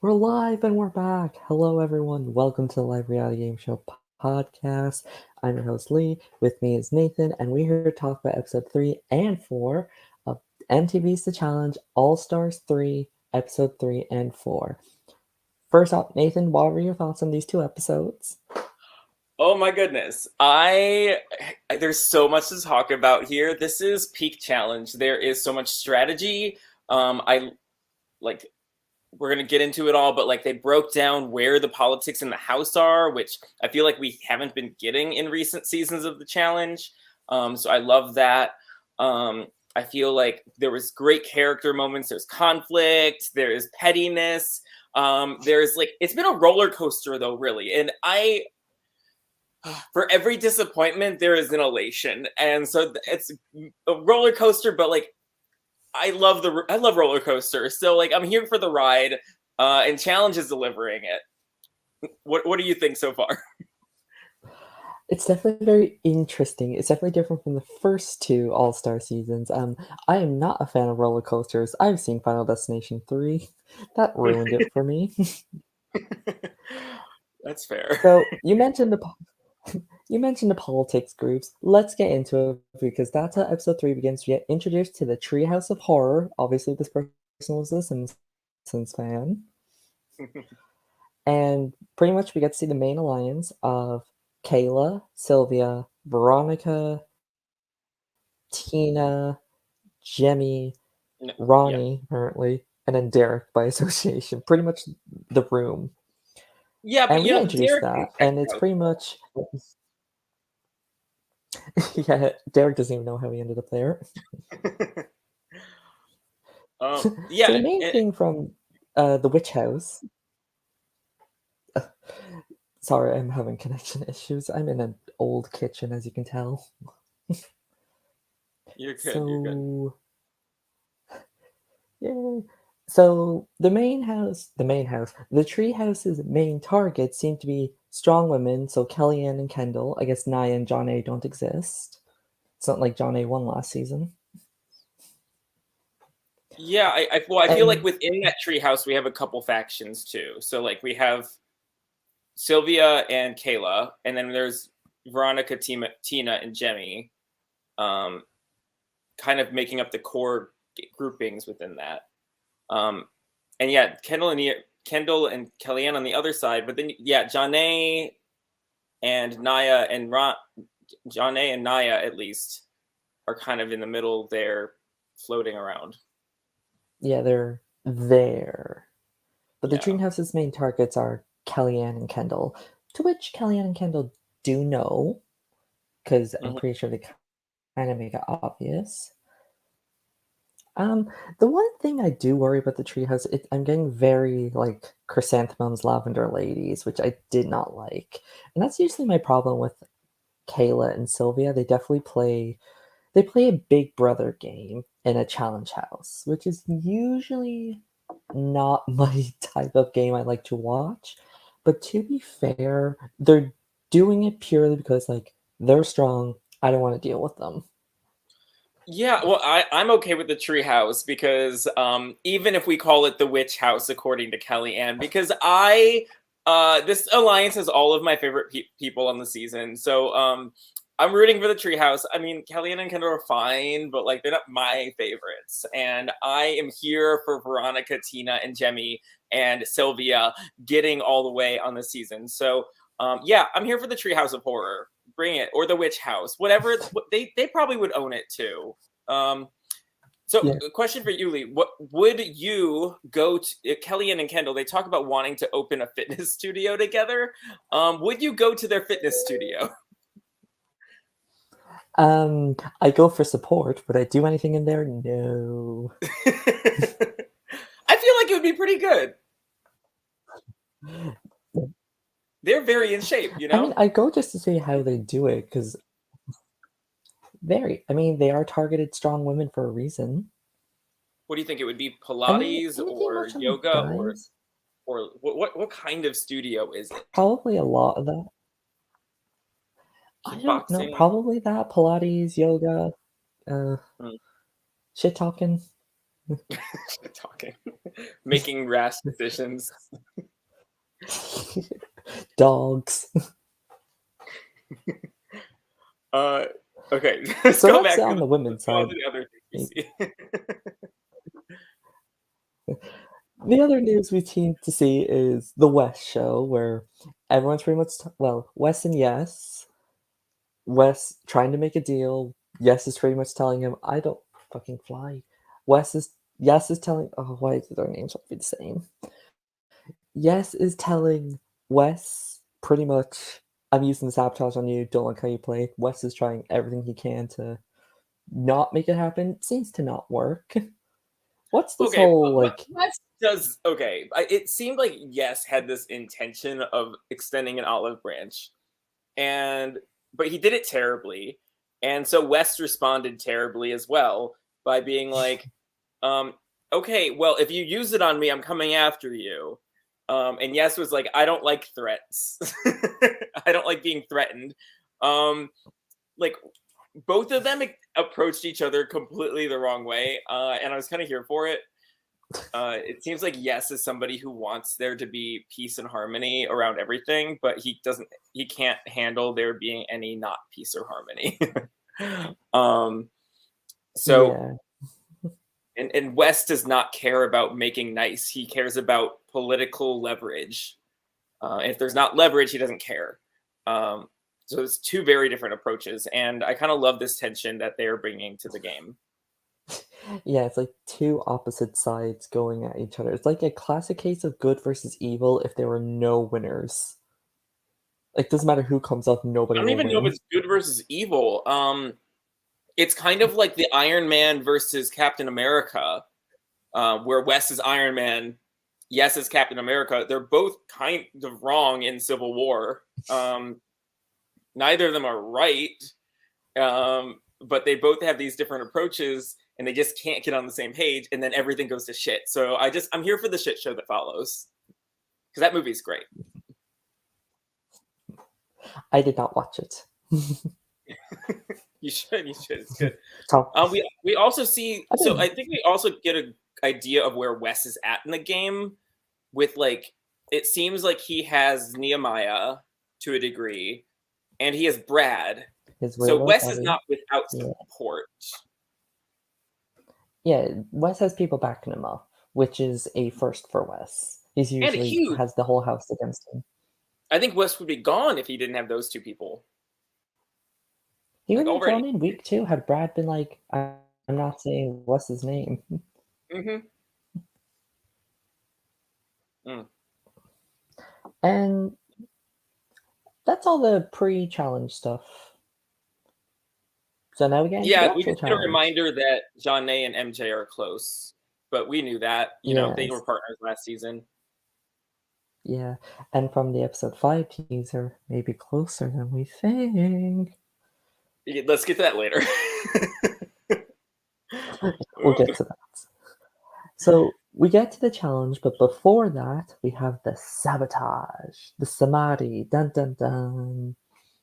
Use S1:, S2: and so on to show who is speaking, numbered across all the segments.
S1: We're live and we're back. Hello, everyone. Welcome to the Live Reality Game Show podcast. I'm your host, Lee. With me is Nathan, and we're here to talk about episode 3 and 4 of MTV's The Challenge All Stars 3, episode 3 and 4. First off, Nathan, what were your thoughts on these two episodes?
S2: Oh my goodness. There's so much to talk about here. This is peak challenge. There is so much strategy. I like we're gonna get into it all, but like they broke down where the politics in the house are, which I feel like we haven't been getting in recent seasons of the challenge. So I love that. I feel like there was great character moments. There's conflict. There is pettiness. There's like it's been a roller coaster though, really, and for every disappointment there is an elation, and so it's a roller coaster, but like I love roller coasters, so like I'm here for the ride, and challenge is delivering it. What do you think so far?
S1: It's definitely very interesting. It's definitely different from the first two All-Star seasons. I am not a fan of roller coasters. I've seen Final Destination 3. That ruined it for me.
S2: That's fair.
S1: So you mentioned the politics groups. Let's get into it because that's how episode 3 begins. We get introduced to the Treehouse of Horror. Obviously, this person was a Simpsons fan. And pretty much we get to see the main alliance of Kayla, Sylvia, Veronica, Tina, Jemmy,
S2: Yeah.
S1: Ronnie, apparently, and then Derek by association. Pretty much the room.
S2: Yeah, but
S1: And we
S2: you
S1: get
S2: know,
S1: introduced to
S2: Derek
S1: that, and it's pretty much yeah, Derek doesn't even know how he ended up there.
S2: yeah,
S1: So the main thing from the witch house. Sorry, I'm having connection issues. I'm in an old kitchen, as you can tell.
S2: you're good. You're good.
S1: So yeah. So the tree house's main targets seem to be strong women. So Kellyanne and Kendall. I guess Nia and John A don't exist. It's not like John A won last season.
S2: Yeah, I feel like
S1: And
S2: within that treehouse we have a couple factions too. So like we have Sylvia and Kayla, and then there's Veronica, Tina, and Jemmy, um, kind of making up the core groupings within that. Um, and yeah, Kendall and Kellyanne on the other side, but then yeah, Janae and Naya and Janae and Naya at least are kind of in the middle there, floating around.
S1: yeah, they're there. But the
S2: Yeah.
S1: Dreamhouse's main targets are Kellyanne and Kendall, to which Kellyanne and Kendall do know, because I'm
S2: Mhm.
S1: pretty sure they kind of make it obvious. The one thing I do worry about the treehouse, I'm getting very like chrysanthemums, lavender ladies, which I did not like, and that's usually my problem with Kayla and Sylvia. They play a Big Brother game in a challenge house, which is usually not my type of game I like to watch. But to be fair, they're doing it purely because like they're strong. I don't want to deal with them.
S2: Yeah, well, I'm okay with the tree house because even if we call it the witch house, according to Kellyanne, because this alliance has all of my favorite people on the season. So I'm rooting for the tree house. I mean, Kellyanne and Kendall are fine, but like they're not my favorites. And I am here for Veronica, Tina, and Jemmy and Sylvia getting all the way on the season. So yeah, I'm here for the Treehouse of Horror. Bring it, or the Witch House, whatever. They probably would own it too. Um, so,
S1: Yeah.
S2: a question for you, Lee: what would you go to? Kellyanne and Kendall, they talk about wanting to open a fitness studio together. Would you go to their fitness studio?
S1: I go for support, but I do anything in there? No.
S2: I feel like it would be pretty good. They're very in shape, you
S1: I mean,
S2: know.
S1: I go just to see how they do it because they are targeted strong women for a reason.
S2: What do you think it would be?
S1: I mean,
S2: Pilates
S1: anything
S2: or
S1: much on the
S2: yoga
S1: guys?
S2: or what kind of studio is it?
S1: Probably a lot of that. I don't know.
S2: Kickboxing?
S1: Probably that Pilates, yoga, uh,
S2: Hmm.
S1: shit talking.
S2: Talking, making rash decisions.
S1: Dogs.
S2: Okay, let's
S1: So
S2: go
S1: that's
S2: back.
S1: on the
S2: Let's
S1: women's
S2: go on
S1: side.
S2: to the other things we see.
S1: The other news we seem to see is the West show, where everyone's pretty much well, Wes and Yes. Wes trying to make a deal. Yes is pretty much telling him, "I don't fucking fly." Wes is Yes is telling. Oh, why do their names have to be the same? Yes is telling Wes pretty much, "I'm using the sabotage on you. Don't like how you play." Wes is trying everything he can to not make it happen. Seems to not work. What's this
S2: Okay,
S1: whole like?
S2: Wes does okay. It seemed like Yes had this intention of extending an olive branch, and but he did it terribly, and so West responded terribly as well by being like, um, "Okay, well, if you use it on me, I'm coming after you." And Yes was like, "I don't like threats. I don't like being threatened." Like both of them approached each other completely the wrong way, and I was kind of here for it. It seems like Yes is somebody who wants there to be peace and harmony around everything, but he can't handle there being any not peace or harmony. um, so
S1: Yeah,
S2: and West does not care about making nice. He cares about political leverage. And if there's not leverage, he doesn't care. Um, so it's two very different approaches, and I kind of love this tension that they are bringing to the game.
S1: yeah. It's like two opposite sides going at each other. It's like a classic case of good versus evil. If there were no winners, like doesn't matter who comes up,
S2: I
S1: nobody
S2: don't
S1: will
S2: even know if
S1: win.
S2: it's good versus evil. It's kind of like the Iron Man versus Captain America, where Wes is Iron Man, Yes is Captain America. They're both kind of wrong in Civil War. Neither of them are right, but they both have these different approaches, and they just can't get on the same page, and then everything goes to shit. So I'm here for the shit show that follows because that movie's great.
S1: I did not watch it.
S2: You should. You should. It's good.
S1: So
S2: We also see.
S1: I
S2: So
S1: did.
S2: I think we also get an idea of where Wes is at in the game. With like, it seems like he has Nehemiah to a degree, and he has Brad.
S1: His
S2: So
S1: railroad
S2: Wes is
S1: buddy.
S2: not without
S1: Yeah,
S2: support.
S1: yeah. Wes has people backing him up, which is a first for Wes. He's
S2: And a
S1: usually
S2: huge.
S1: has the whole house against him.
S2: I think Wes would be gone if he didn't have those two people.
S1: He
S2: Like
S1: would have been
S2: already.
S1: thrown in week two had Brad been like, I'm not saying Wes's name.
S2: Mm-hmm. Mm.
S1: And that's all the pre-challenge stuff. So now we get into the
S2: Yeah, we
S1: actual
S2: just get a
S1: challenge.
S2: reminder that Jeanne and MJ are close, but we knew that. You know, they were
S1: Yes,
S2: partners last season.
S1: yeah. And from the episode 5 teaser, maybe closer than we think.
S2: Let's get to that later.
S1: We'll get to that. So we get to the challenge, but before that, we have the sabotage, the samadhi, dun dun dun,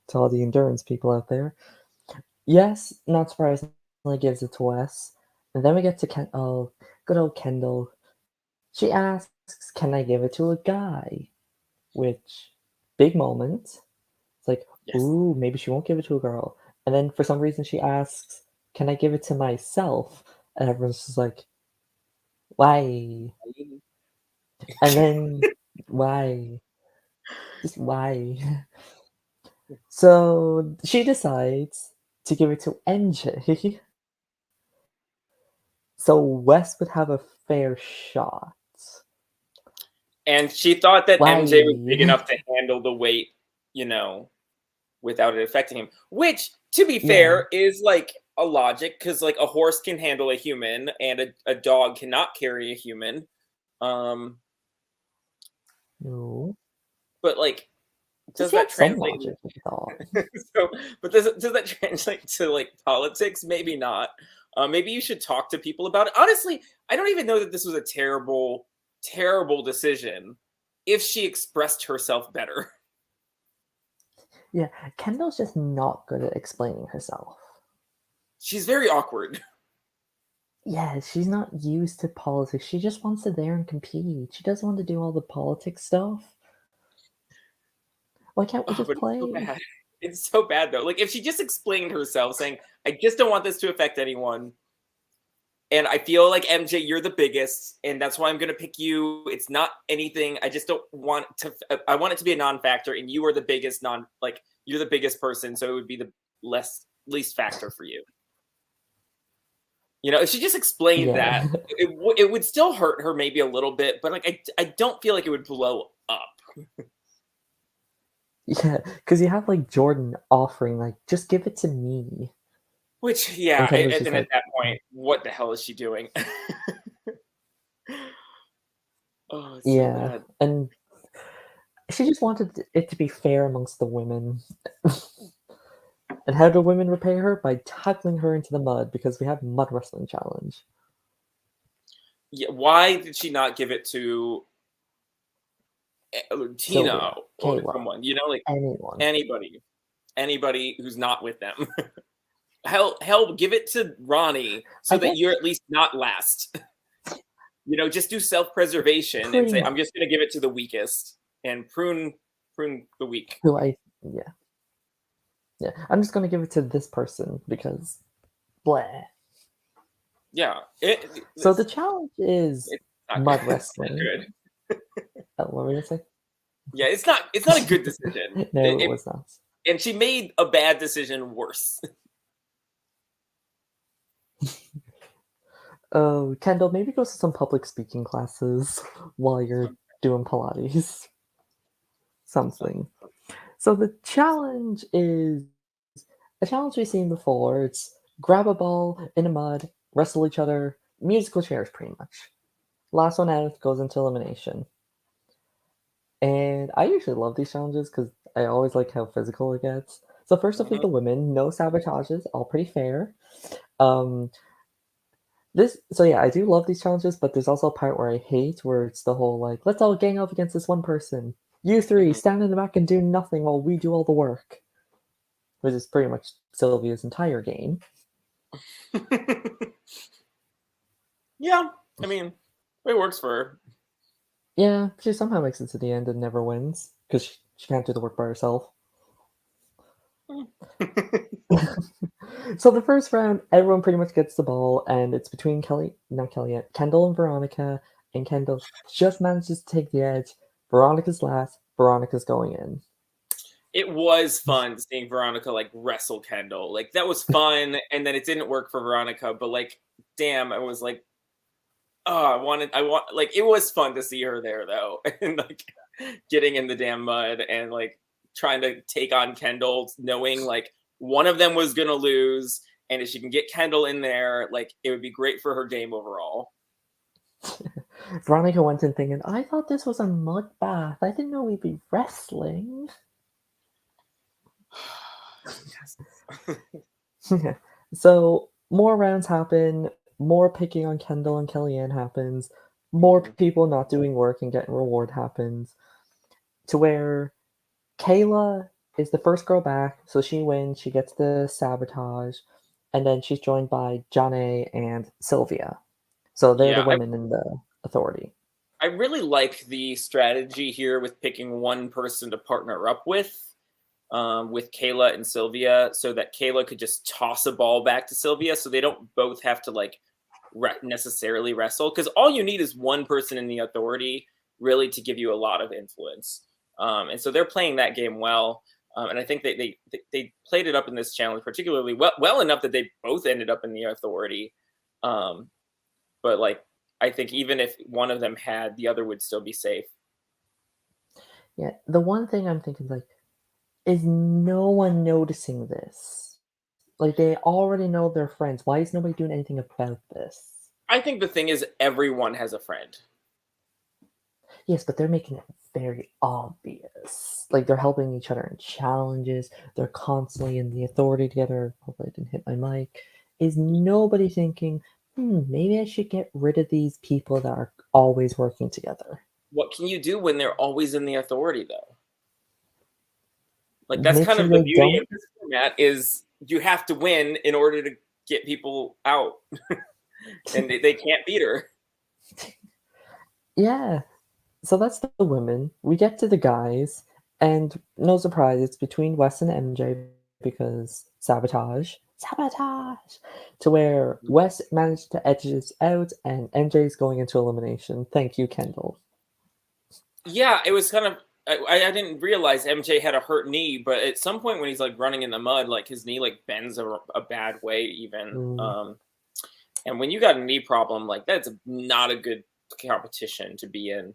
S1: to all the endurance people out there. Yes, not surprisingly, gives it to Wes. And then we get to oh, good old Kendall. She asks, "Can I give it to a guy?" Which, big moment. It's like,
S2: Yes.
S1: ooh, maybe she won't give it to a girl. And then for some reason she asks, "Can I give it to myself?" And everyone's just like, why? And then why? Just why? So she decides to give it to NJ, so Wes would have a fair shot.
S2: And she thought that MJ was big
S1: Why?
S2: enough to handle the weight, you know, without it affecting him. Which, to be
S1: Yeah.
S2: fair, is like a logic because like a horse can handle a human and a dog cannot carry a human. Um,
S1: No.
S2: but like,
S1: Does
S2: does
S1: he
S2: that
S1: have some
S2: translate?
S1: logic with the dog?
S2: So, but does that translate to like politics? Maybe not. Maybe you should talk to people about it. Honestly, I don't even know that this was a terrible, terrible decision if she expressed herself better.
S1: Yeah, Kendall's just not good at explaining herself.
S2: She's very awkward.
S1: Yeah, she's not used to politics. She just wants to there and compete. She doesn't want to do all the politics stuff. Why can't we
S2: Oh,
S1: just
S2: but it's so
S1: play?
S2: bad. It's so bad though. Like if she just explained herself, saying, "I just don't want this to affect anyone," and I feel like MJ, you're the biggest, and that's why I'm gonna pick you. It's not anything. I just don't want to. I want it to be a non-factor, and you are the biggest non. Like you're the biggest person, so it would be the least factor for you. You know, if she just explained
S1: Yeah.
S2: that, it would still hurt her maybe a little bit, but like I don't feel like it would blow up.
S1: Yeah, because you have like Jordan offering, like, just give it to me.
S2: Which, yeah,
S1: And Kendall's
S2: and
S1: just
S2: then at
S1: like,
S2: that point, what the hell is she doing? Oh, it's so
S1: yeah.
S2: bad.
S1: And she just wanted it to be fair amongst the women. And how do women repay her? By tackling her into the mud because we have mud wrestling challenge.
S2: Yeah, why did she not give it to Tina
S1: Sylvia,
S2: or
S1: Kayla,
S2: someone? You know, like
S1: anyone.
S2: anybody, anybody who's not with them. Hell, give it to Ronnie
S1: I
S2: so that you're
S1: guess
S2: at least not last. You know, just do self-preservation and
S1: pretty
S2: say, I'm
S1: much
S2: just going to give it to the weakest and prune the weak.
S1: who yeah, yeah. I'm just gonna give it to this person because blah.
S2: Yeah,
S1: So the challenge is
S2: it's not good.
S1: mud
S2: It's not
S1: wrestling.
S2: good.
S1: What were you gonna
S2: Yeah, it's not a good decision.
S1: say? No, it was not.
S2: And she made a bad decision worse.
S1: Oh, Kendall, maybe go to some public speaking classes while you're doing Pilates. Something. So the challenge is a challenge we've seen before. It's grab a ball in the mud, wrestle each other, musical chairs pretty much. Last one out goes into elimination. And I usually love these challenges because I always like how physical it gets. So first up is
S2: Mhm.
S1: the women, no sabotages, all pretty fair. Um, yeah, I do love these challenges, but there's also a part where I hate where it's the whole like, let's all gang up against this one person. You three
S2: Mhm.
S1: stand in the back and do nothing while we do all the work, which is pretty much Sylvia's entire game.
S2: Yeah, I mean, it works for her.
S1: Yeah, she somehow makes it to the end and never wins because she can't do the work by herself. So the first round, everyone pretty much gets the ball, and it's between not Kelly, Kendall and Veronica, and Kendall just manages to take the edge. Veronica's last. Veronica's going in.
S2: It was fun seeing Veronica like wrestle Kendall. Like that was fun, and then it didn't work for Veronica. But like, damn, I was like, oh, like it was fun to see her there though, and like getting in the damn mud and like trying to take on Kendall, knowing like one of them was gonna lose, and if she can get Kendall in there, like it would be great for her game overall.
S1: Veronica went in thinking, I thought this was a mud bath. I didn't know we'd be wrestling.
S2: Yes.
S1: So more rounds happen, more picking on Kendall and Kellyanne happens, more
S2: Mhm.
S1: people not doing work and getting reward happens, to where Kayla is the first girl back, so she wins, she gets the sabotage, and then she's joined by Janae and Sylvia. So they're the
S2: Yeah,
S1: women in the authority.
S2: I really like the strategy here with picking one person to partner up with Kayla and Sylvia, so that Kayla could just toss a ball back to Sylvia, so they don't both have to like necessarily wrestle. Because all you need is one person in the authority really to give you a lot of influence, and so they're playing that game well. And I think they played it up in this challenge particularly well enough that they both ended up in the authority. Um, but like I think even if one of them had, the other would still be safe.
S1: Yeah, the one thing I'm thinking like, is no one noticing this? Like they already know they're friends. Why is nobody doing anything about this?
S2: I think the thing is everyone has a friend.
S1: Yes, but they're making it very obvious. Like they're helping each other in challenges. They're constantly in the authority together. Hopefully, I didn't hit my mic. Is nobody thinking, maybe I should get rid of these people that are always working together?
S2: What can you do when they're always in the authority though? Like that's
S1: Make
S2: kind
S1: sure
S2: of the
S1: they
S2: beauty
S1: don't.
S2: of this format is you have to win in order to get people out. and they can't beat her.
S1: Yeah. So that's the women. We get to the guys, and no surprise, it's between Wes and MJ because sabotage. Sabotage! To where Wes managed to edge this out, and MJ's going into elimination. Thank you, Kendall.
S2: Yeah, it was kind of. I didn't realize MJ had a hurt knee, but at some point when he's like running in the mud, like his knee like bends a bad way even.
S1: Mm,
S2: And when you got a knee problem, like that's not a good competition to be in.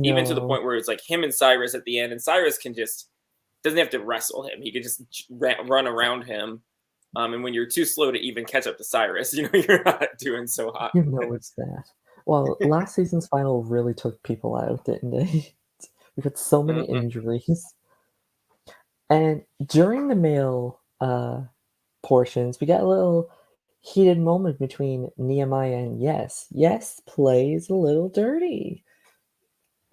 S2: Even to the
S1: no.
S2: point where it's like him and Cyrus at the end, and Cyrus can just doesn't have to wrestle him; he can just run around him. And when you're too slow to even catch up to Cyrus, you're not doing so hot.
S1: You know it's that. Well, last season's final really took people out, didn't they? We got so many
S2: Mhm.
S1: injuries. And during the male portions, we get a little heated moment between Nehemiah and Yes. Yes plays a little dirty.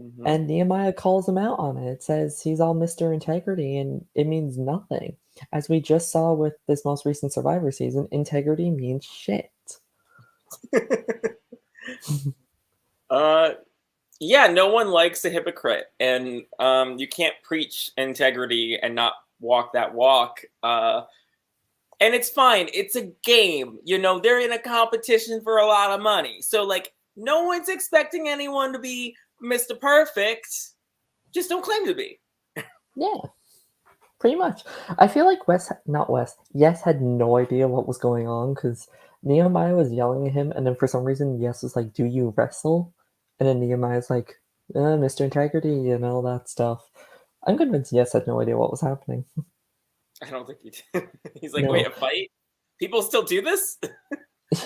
S2: Mhm.
S1: And Nehemiah calls him out on it, says he's all Mr. Integrity and it means nothing. As we just saw with this most recent Survivor season, integrity means shit.
S2: uh, yeah, no one likes a hypocrite, and you can't preach integrity and not walk that walk. And it's fine. It's a game. They're in a competition for a lot of money. So, like, no one's expecting anyone to be Mr. Perfect. Just don't claim to be.
S1: Yeah, pretty much. I feel like not Wes, Yes had no idea what was going on because Nehemiah was yelling at him, and then for some reason, Yes was like, "Do you wrestle?" And then Nehemiah's like, "Mr. Integrity," and all that stuff. I'm convinced Yes had no idea what was happening.
S2: I don't think he did. He's like, wait,
S1: No.
S2: a fight? People still do this?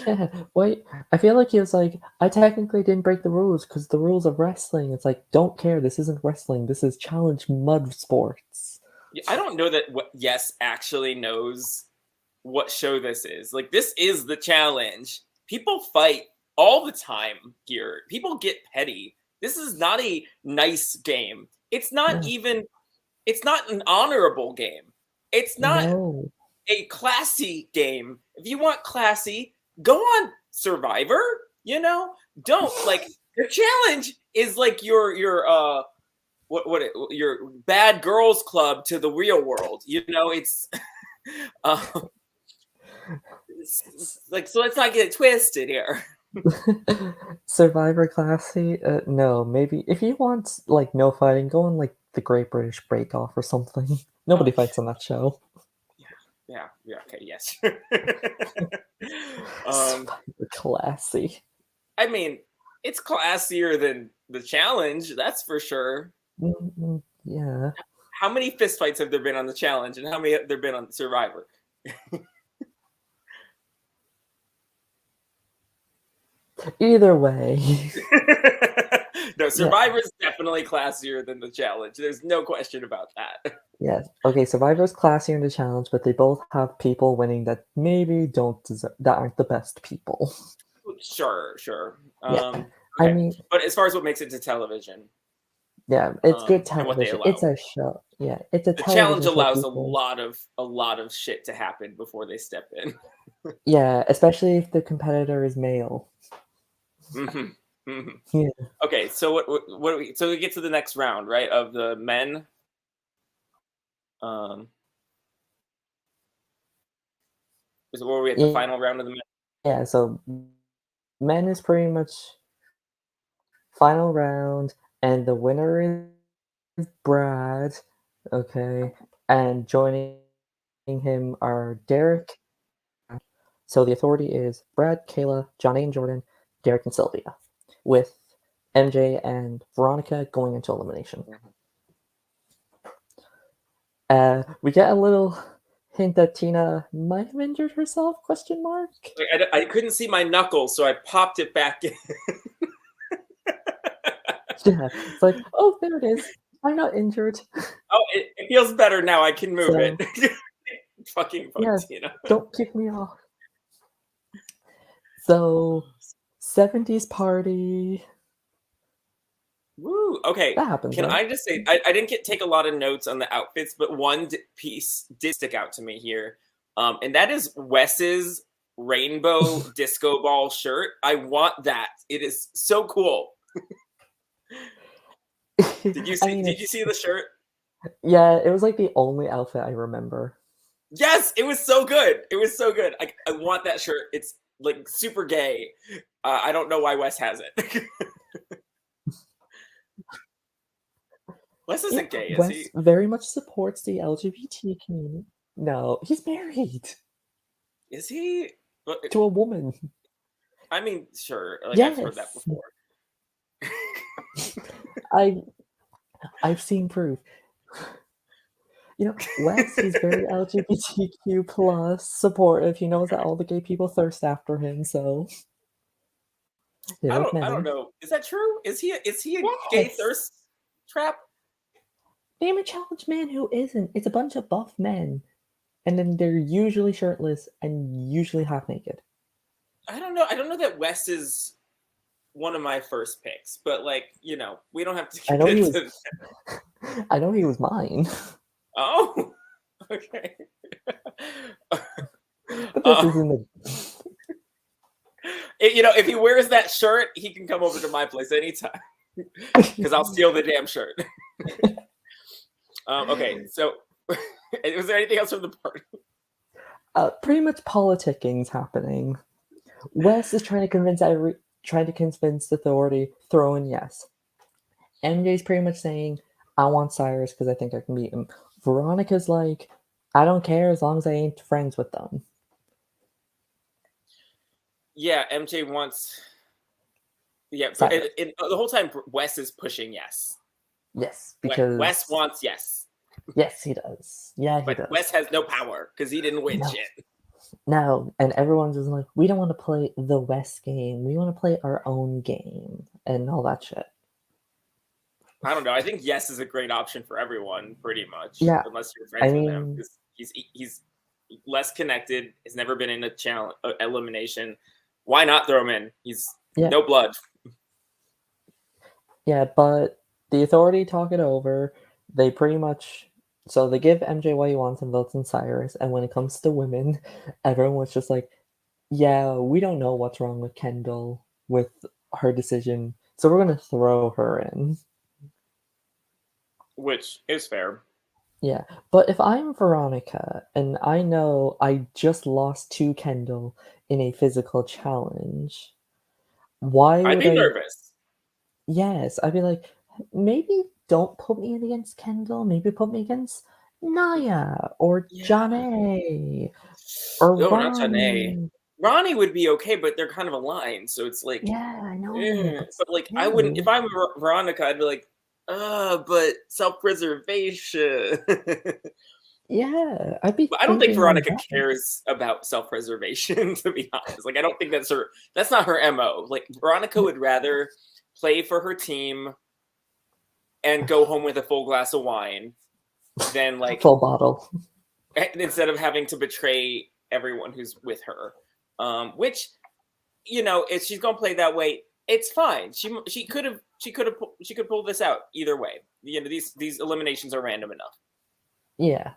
S1: Yeah, wait. I feel like he was like, "I technically didn't break the rules because the rules of wrestling." It's like, don't care. This isn't wrestling. This is challenge mud sports.
S2: I don't know that Yes actually knows what show this is. Like, this is the challenge. People fight all the time here. People get petty. This is not a nice game.
S1: Yeah.
S2: It's not an honorable game. It's not
S1: No.
S2: a classy game. If you want classy, go on Survivor. Don't like the challenge is like your your bad girls club to the real world. Uh, it's like, so let's not get it twisted here.
S1: Survivor classy? No, maybe if you want like no fighting, go on like the Great British Break Off or something.
S2: Oh
S1: Nobody fights on that show.
S2: yeah, okay, yes. um,
S1: Survivor classy.
S2: I mean, it's classier than the challenge, that's for sure.
S1: Yeah.
S2: How many fistfights have there been on the challenge, and how many have there been on Survivor?
S1: Either way.
S2: No,
S1: Yeah.
S2: Survivor is definitely classier than the challenge. There's no question about that.
S1: Yes. Okay, Survivor's classier in the challenge, but they both have people winning that maybe don't deserve that aren't the best people.
S2: Sure.
S1: Yeah. I
S2: Okay,
S1: mean,
S2: but as far as what makes it to television,
S1: yeah, it's good
S2: and what they
S1: television. It's
S2: allow,
S1: a show. Yeah, it's a
S2: the challenge
S1: television show
S2: allows
S1: people.
S2: a lot of shit to happen before they step in.
S1: Yeah, especially if the competitor is male.
S2: Mhm, mhm.
S1: Yeah.
S2: Okay, so what do we? So we get to the next round, right? Of the men. Um, were we at the final round of the men?
S1: Yeah, so men is pretty much final round, and the winner is Brad. Okay, and joining him are Derek. So the authority is Brad, Kayla, Johnny and Jordan, Derek and Sylvia, with MJ and Veronica going into elimination.
S2: Mhm.
S1: We get a little hint that Tina might have injured herself? Question mark.
S2: Like, I couldn't see my knuckles, so I popped it back in.
S1: Yeah, it's like, oh, there it is. I'm not injured.
S2: Oh, it feels better now. I can move it.
S1: So
S2: Fucking fuck
S1: yeah,
S2: Tina.
S1: don't kick me off. So 70s party.
S2: Woo. Okay.
S1: That happens,
S2: Can
S1: right?
S2: I just say I didn't take a lot of notes on the outfits, but one piece did stick out to me here, and that is Wes's rainbow disco ball shirt. I want that. It is so cool. Did
S1: I mean,
S2: you see the shirt?
S1: yeah, it was like the only outfit I remember.
S2: Yes, it was so good. It was so good. I want that shirt. It's like super gay. I don't know why Wes has it. Wes
S1: Yeah,
S2: isn't gay, is
S1: Wes
S2: he?
S1: very much supports the LGBT community. No, he's married
S2: Is he?
S1: to a woman.
S2: I mean, sure. Like I've heard that
S1: Yes,
S2: before.
S1: I I've seen proof. Wes, he's very LGBTQ plus supportive. He knows that all the gay people thirst after him, so they like
S2: I don't
S1: men.
S2: know. Is that true? Is he a gay
S1: Yes,
S2: thirst trap?
S1: name a challenge man who isn't. It's a bunch of buff men, and then they're usually shirtless and usually half naked.
S2: I don't know. I don't know that Wes is one of my first picks, but like, we don't have to
S1: I
S2: get
S1: know he
S2: into
S1: was. I know he was mine,
S2: Oh, okay.
S1: but this
S2: uh,
S1: isn't a.
S2: if he wears that shirt, he can come over to my place anytime because I'll steal the damn shirt. Okay, so was there anything else from the party?
S1: Pretty much politicking's happening. Wes is trying to convince the authority, throw in yes. MJ's pretty much saying, I want Cyrus because I think I can beat him. Veronica's like, I don't care as long as I ain't friends with them.
S2: Yeah, MJ wants. Yeah,
S1: Cyrus.
S2: the whole time Wes is pushing yes.
S1: Yes, because
S2: Wes wants yes.
S1: yes, he does. Yeah, he does.
S2: Wes has no power because he didn't win
S1: No.
S2: shit.
S1: No, and everyone's just like, we don't want to play the West game. We want to play our own game and all that shit.
S2: I don't know. I think yes is a great option for everyone, pretty much.
S1: Yeah,
S2: Unless you're friends with him,
S1: mean,
S2: because he's less connected. Has never been in a challenge elimination. Why not throw him in? He's no blood.
S1: Yeah, but the authority talk it over. They pretty much they give MJ what he wants and votes in Cyrus. And when it comes to women, everyone was just like, yeah, we don't know what's wrong with Kendall with her decision, so we're gonna throw her in.
S2: Which is fair.
S1: Yeah, but if I'm Veronica and I know I just lost to Kendall in a physical challenge, why
S2: I'd
S1: would
S2: be
S1: I?
S2: nervous.
S1: Yes, I'd be like, maybe don't put me in against Kendall. Maybe put me against Naya or Janae or
S2: No, not Janae.
S1: Ronnie.
S2: Ronnie would be okay, but they're kind of aligned, so it's like,
S1: Yeah, I know, but
S2: but like, I wouldn't. If
S1: still.
S2: I'm Veronica, I'd be like, but self-preservation.
S1: Yeah, I'd be
S2: But I don't think
S1: thinking like
S2: Veronica
S1: that.
S2: cares about self-preservation, to be honest. Like, I don't think that's not her MO. Like, Veronica would rather play for her team and go home with a full glass of wine than like
S1: Full bottle.
S2: instead of having to betray everyone who's with her. Which, if she's gonna play that way, it's fine. She could pull this out either way. These eliminations are random enough.
S1: Yeah.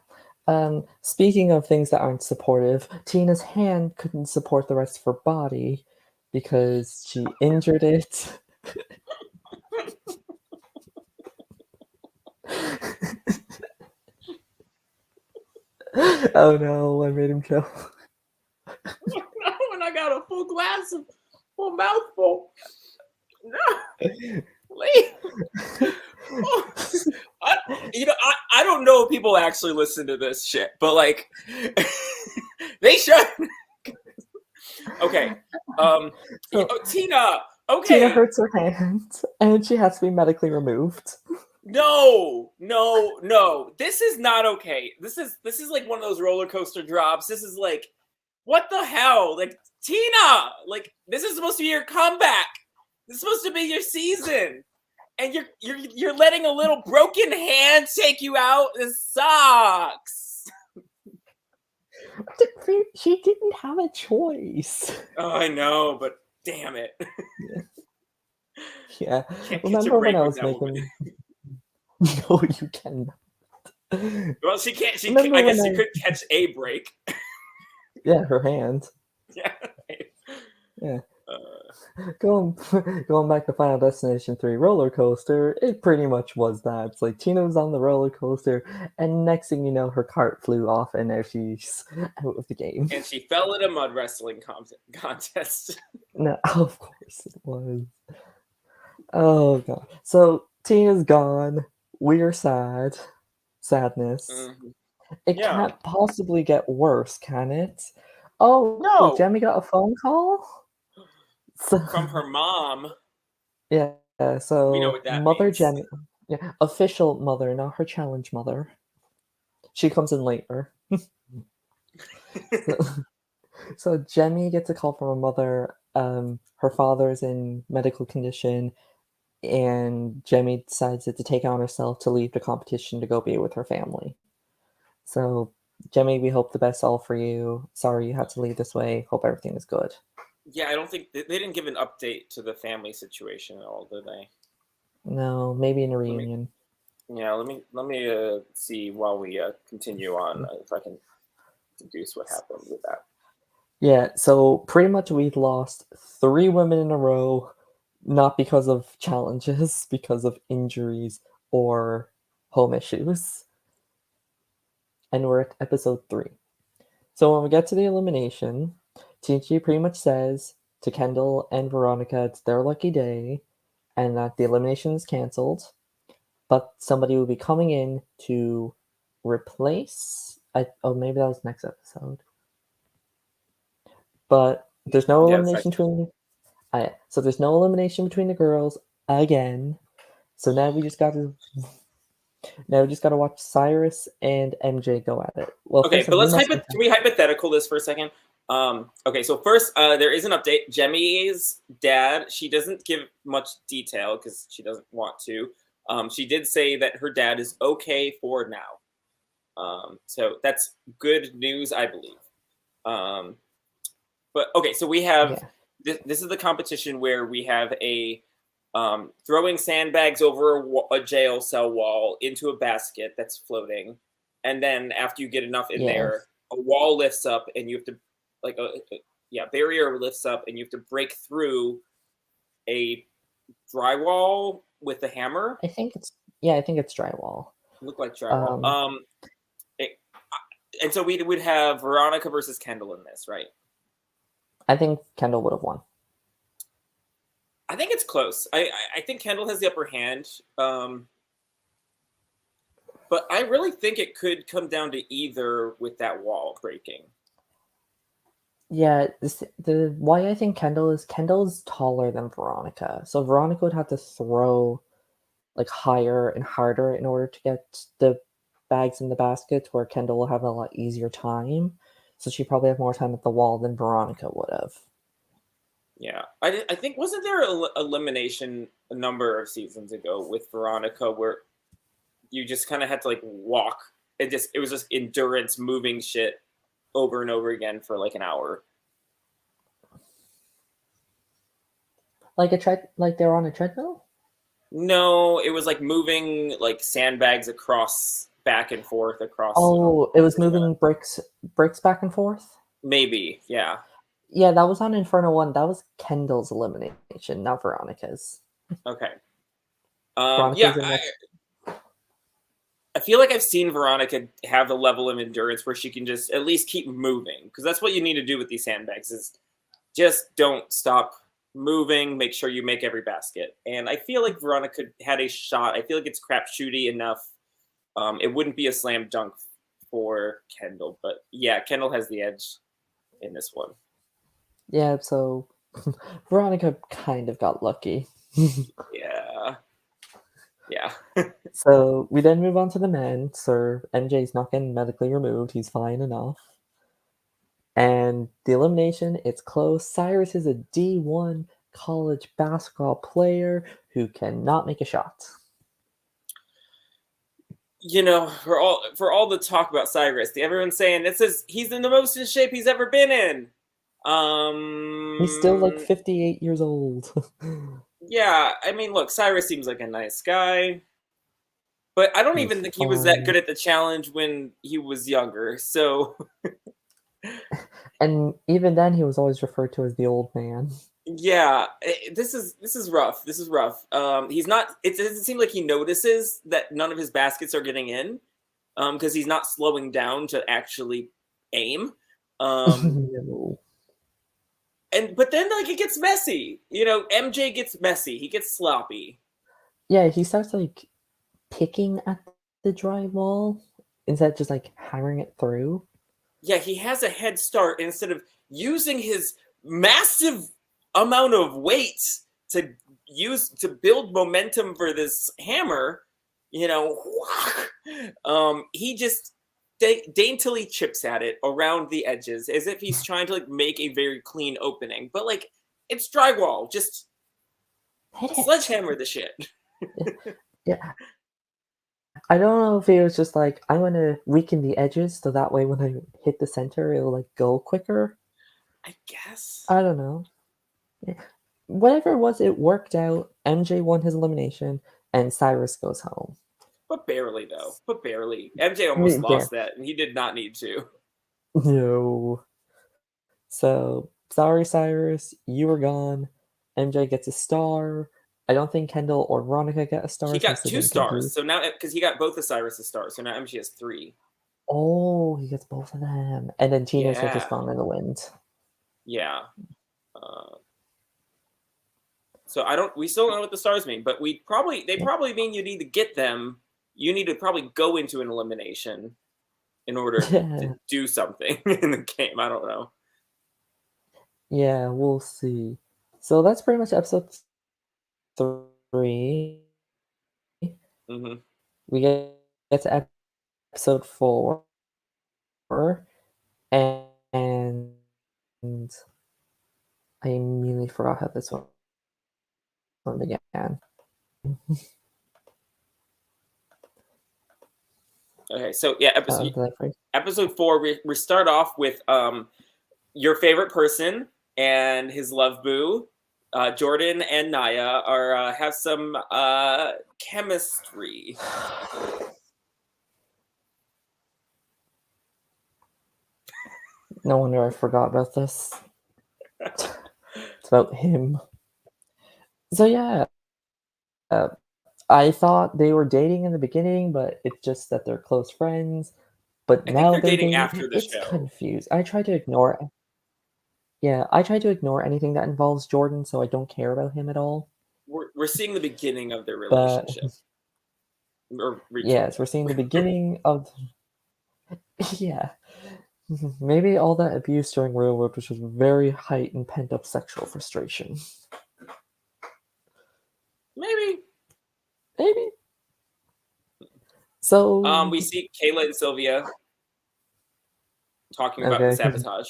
S1: Speaking of things that aren't supportive, Tina's hand couldn't support the rest of her body because she injured it. Oh no, I made him choke.
S2: When I got a full glass of full mouthful. No. I don't know if people actually listen to this shit, but like they should. Okay. Tina. Okay.
S1: Tina hurts her hand and she has to be medically removed.
S2: No. This is not okay. This is like one of those roller coaster drops. This is like, what the hell? Like, Tina, like, this is supposed to be your comeback. This is supposed to be your season. And you're letting a little broken hand take you out. This sucks.
S1: She didn't have a choice.
S2: Oh, I know, but damn it.
S1: Yeah. Remember when I was making? No, you cannot.
S2: Well, she can't. I guess she could catch a break.
S1: Yeah, her hand.
S2: Yeah.
S1: Yeah.
S2: Uh,
S1: Going going back to Final Destination 3 roller coaster, it pretty much was that. It's like Tina was on the roller coaster, and next thing you know, her cart flew off, and now she's out of the game.
S2: and she fell in a mud wrestling contest.
S1: No, of course it was. Oh god. So Tina's gone. We're sad. Sadness.
S2: Mhm.
S1: It
S2: Yeah.
S1: can't possibly get worse, can it? Oh,
S2: No,
S1: Jemmy got a phone call? So,
S2: from her mom.
S1: yeah,
S2: We know
S1: so
S2: what that
S1: Mother
S2: means.
S1: Jemmy, yeah, official mother, not her challenge mother. She comes in later. So, so Jemmy gets a call from her mother. Her father's in medical condition, and Jemmy decides to take it on herself to leave the competition to go be with her family. So, Jemmy, we hope the best all for you. Sorry you had to leave this way. Hope everything is good.
S2: Yeah, I don't think they didn't give an update to the family situation at all, did they?
S1: No, maybe in a
S2: Let me,
S1: reunion.
S2: yeah, let me see while we continue on if I can deduce what happened with that.
S1: Yeah, so pretty much we've lost three women in a row, not because of challenges, because of injuries or home issues. And we're at episode 3. So when we get to the elimination, TNG pretty much says to Kendall and Veronica it's their lucky day and that the elimination is cancelled, but somebody will be coming in to replace. Oh, maybe that was next episode. But there's no
S2: Yeah, it's
S1: elimination between. So there's no elimination between the girls again. So now we just gotta watch Cyrus and MJ go at it. Well,
S2: okay,
S1: first
S2: but
S1: we
S2: let's
S1: must
S2: can we hypothetical this for a second? Okay, so first, there is an update. Jemmy's dad, she doesn't give much detail because she doesn't want to. She did say that her dad is okay for now. So that's good news, I believe. Um, but okay, so we have
S1: yeah.
S2: this is the competition where we have a throwing sandbags over a jail cell wall into a basket that's floating, and then after you get enough in
S1: Yeah.
S2: there, a wall lifts up, and you have to like yeah, barrier lifts up, and you have to break through a drywall with a hammer.
S1: I think it's drywall.
S2: Look like drywall.
S1: Um,
S2: It, and so we would have Veronica versus Kendall in this, right?
S1: I think Kendall would have won.
S2: I think it's close. I think Kendall has the upper hand. But I really think it could come down to either with that wall breaking.
S1: Yeah, the why I think Kendall's taller than Veronica, so Veronica would have to throw like higher and harder in order to get the bags in the basket, where Kendall will have a lot easier time. So she probably have more time at the wall than Veronica would have.
S2: Yeah, I think wasn't there an elimination a number of seasons ago with Veronica where you just kind of had to like walk. It was just endurance moving shit over and over again for like an hour.
S1: Like they're on a treadmill.
S2: No, it was like moving like sandbags across back and forth across an
S1: Oh, it was
S2: arena.
S1: moving bricks back and forth.
S2: Maybe, yeah.
S1: Yeah, that was on Inferno 1. That was Kendall's elimination, not Veronica's.
S2: Okay. Yeah,
S1: Veronica's in next.
S2: I feel like I've seen Veronica have the level of endurance where she can just at least keep moving because that's what you need to do with these sandbags is just don't stop moving. Make sure you make every basket. And I feel like Veronica had a shot. I feel like it's crapshooty enough. It wouldn't be a slam dunk for Kendall, but yeah, Kendall has the edge in this one.
S1: Yeah, so Veronica kind of got lucky.
S2: Yeah, yeah.
S1: So we then move on to the men. Sir MJ's not getting medically removed. He's fine enough. And the elimination, it's close. Cyrus is a D1 college basketball player who cannot make a shot.
S2: You know, for all the talk about Cyrus, everyone's saying this is he's in the most in shape he's ever been in.
S1: He's still like
S2: Um,
S1: 58 years old.
S2: yeah, I mean, look, Cyrus seems like a nice guy, but I don't
S1: He's
S2: even think he was that
S1: fine.
S2: good at the challenge when he was younger. So
S1: And even then, he was always referred to as the old man.
S2: Yeah, this is rough. This is rough. He's not. It doesn't seem like he notices that none of his baskets are getting in, because he's not slowing down to actually aim. Um,
S1: No.
S2: and but then like it gets messy. MJ gets messy. He gets sloppy.
S1: Yeah, he starts like picking at the drywall instead of just like hammering it through.
S2: Yeah, he has a head start, and instead of using his massive amount of weight to build momentum for this hammer, you know, he just daintily chips at it around the edges as if he's trying to like make a very clean opening. But like it's drywall, just
S1: Hit it.
S2: sledgehammer the shit.
S1: Yeah, I don't know if it was just like I'm gonna weaken the edges so that way when I hit the center it'll like go quicker.
S2: I guess.
S1: I don't know. Yeah. Whatever it was, it worked out. MJ won his elimination, and Cyrus goes home.
S2: But barely though. But barely. MJ almost
S1: Mm, yeah.
S2: lost that, and he did not need to.
S1: No. So sorry, Cyrus, you were gone. MJ gets a star. I don't think Kendall or Veronica get a
S2: He
S1: star since
S2: got
S1: they
S2: two
S1: didn't
S2: stars.
S1: compete.
S2: So now, because he got both of Cyrus's stars, so now MG has three.
S1: Oh, he gets both of them. And then Tina's like just
S2: Yeah,
S1: gone in the wind.
S2: yeah. Uh, so I don't. We still don't know what the stars mean, but they
S1: Yeah.
S2: probably mean you need to get them. You need to probably go into an elimination in order to
S1: Yeah.
S2: do something in the game. I don't know.
S1: Yeah, we'll see. So that's pretty much episode 3.
S2: Hmm.
S1: We get to episode 4, and I immediately forgot how this one began.
S2: Okay, so yeah,
S1: Did I forget?
S2: episode 4. We start off with your favorite person and his love boo. Jordan and Naya are have some chemistry.
S1: No wonder I forgot about this. It's about him. So yeah, uh, I thought they were dating in the beginning, but it's just that they're close friends. But
S2: I think
S1: now
S2: they're
S1: they're
S2: dating
S1: dating.
S2: after the
S1: It's
S2: show.
S1: confused. I try to ignore. Yeah, I try to ignore anything that involves Jordan, so I don't care about him at all.
S2: We're seeing the beginning of their
S1: But
S2: relationship or
S1: yes, we're
S2: rekindle.
S1: seeing the beginning of. Yeah, maybe all that abuse during Railroad was just very heightened pent up sexual frustration.
S2: Maybe.
S1: Maybe. So
S2: We see Kayla and Sylvia talking about the
S1: okay,
S2: sabotage.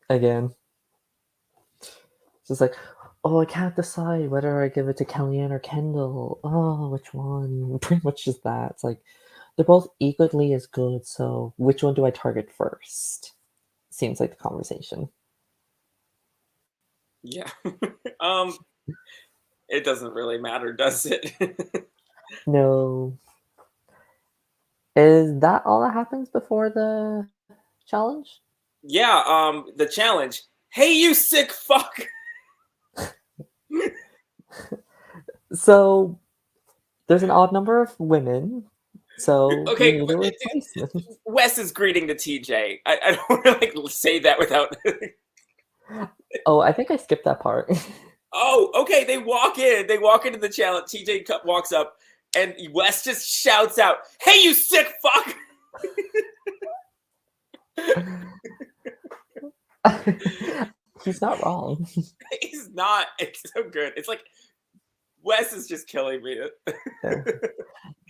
S1: again, it's just like, oh, I can't decide whether I give it to Kellyanne or Kendall. Oh, which one? Pretty much just that. It's like they're both equally as good, so which one do I target first? Seems like the conversation.
S2: Yeah. um, it doesn't really matter, does it?
S1: No. Is that all that happens before the challenge?
S2: Yeah. The challenge. Hey, you sick fuck.
S1: So there's an odd number of women, so we
S2: Okay,
S1: need a replacement.
S2: Wes is greeting the TJ. I don't want to like say that without.
S1: Oh, I think I skipped that part.
S2: Oh, okay. They walk in. They walk into the challenge. TJ walks up, and Wes just shouts out, "Hey, you sick fuck!"
S1: He's not wrong.
S2: He's not. It's so good. It's like Wes is just killing me.
S1: Yeah.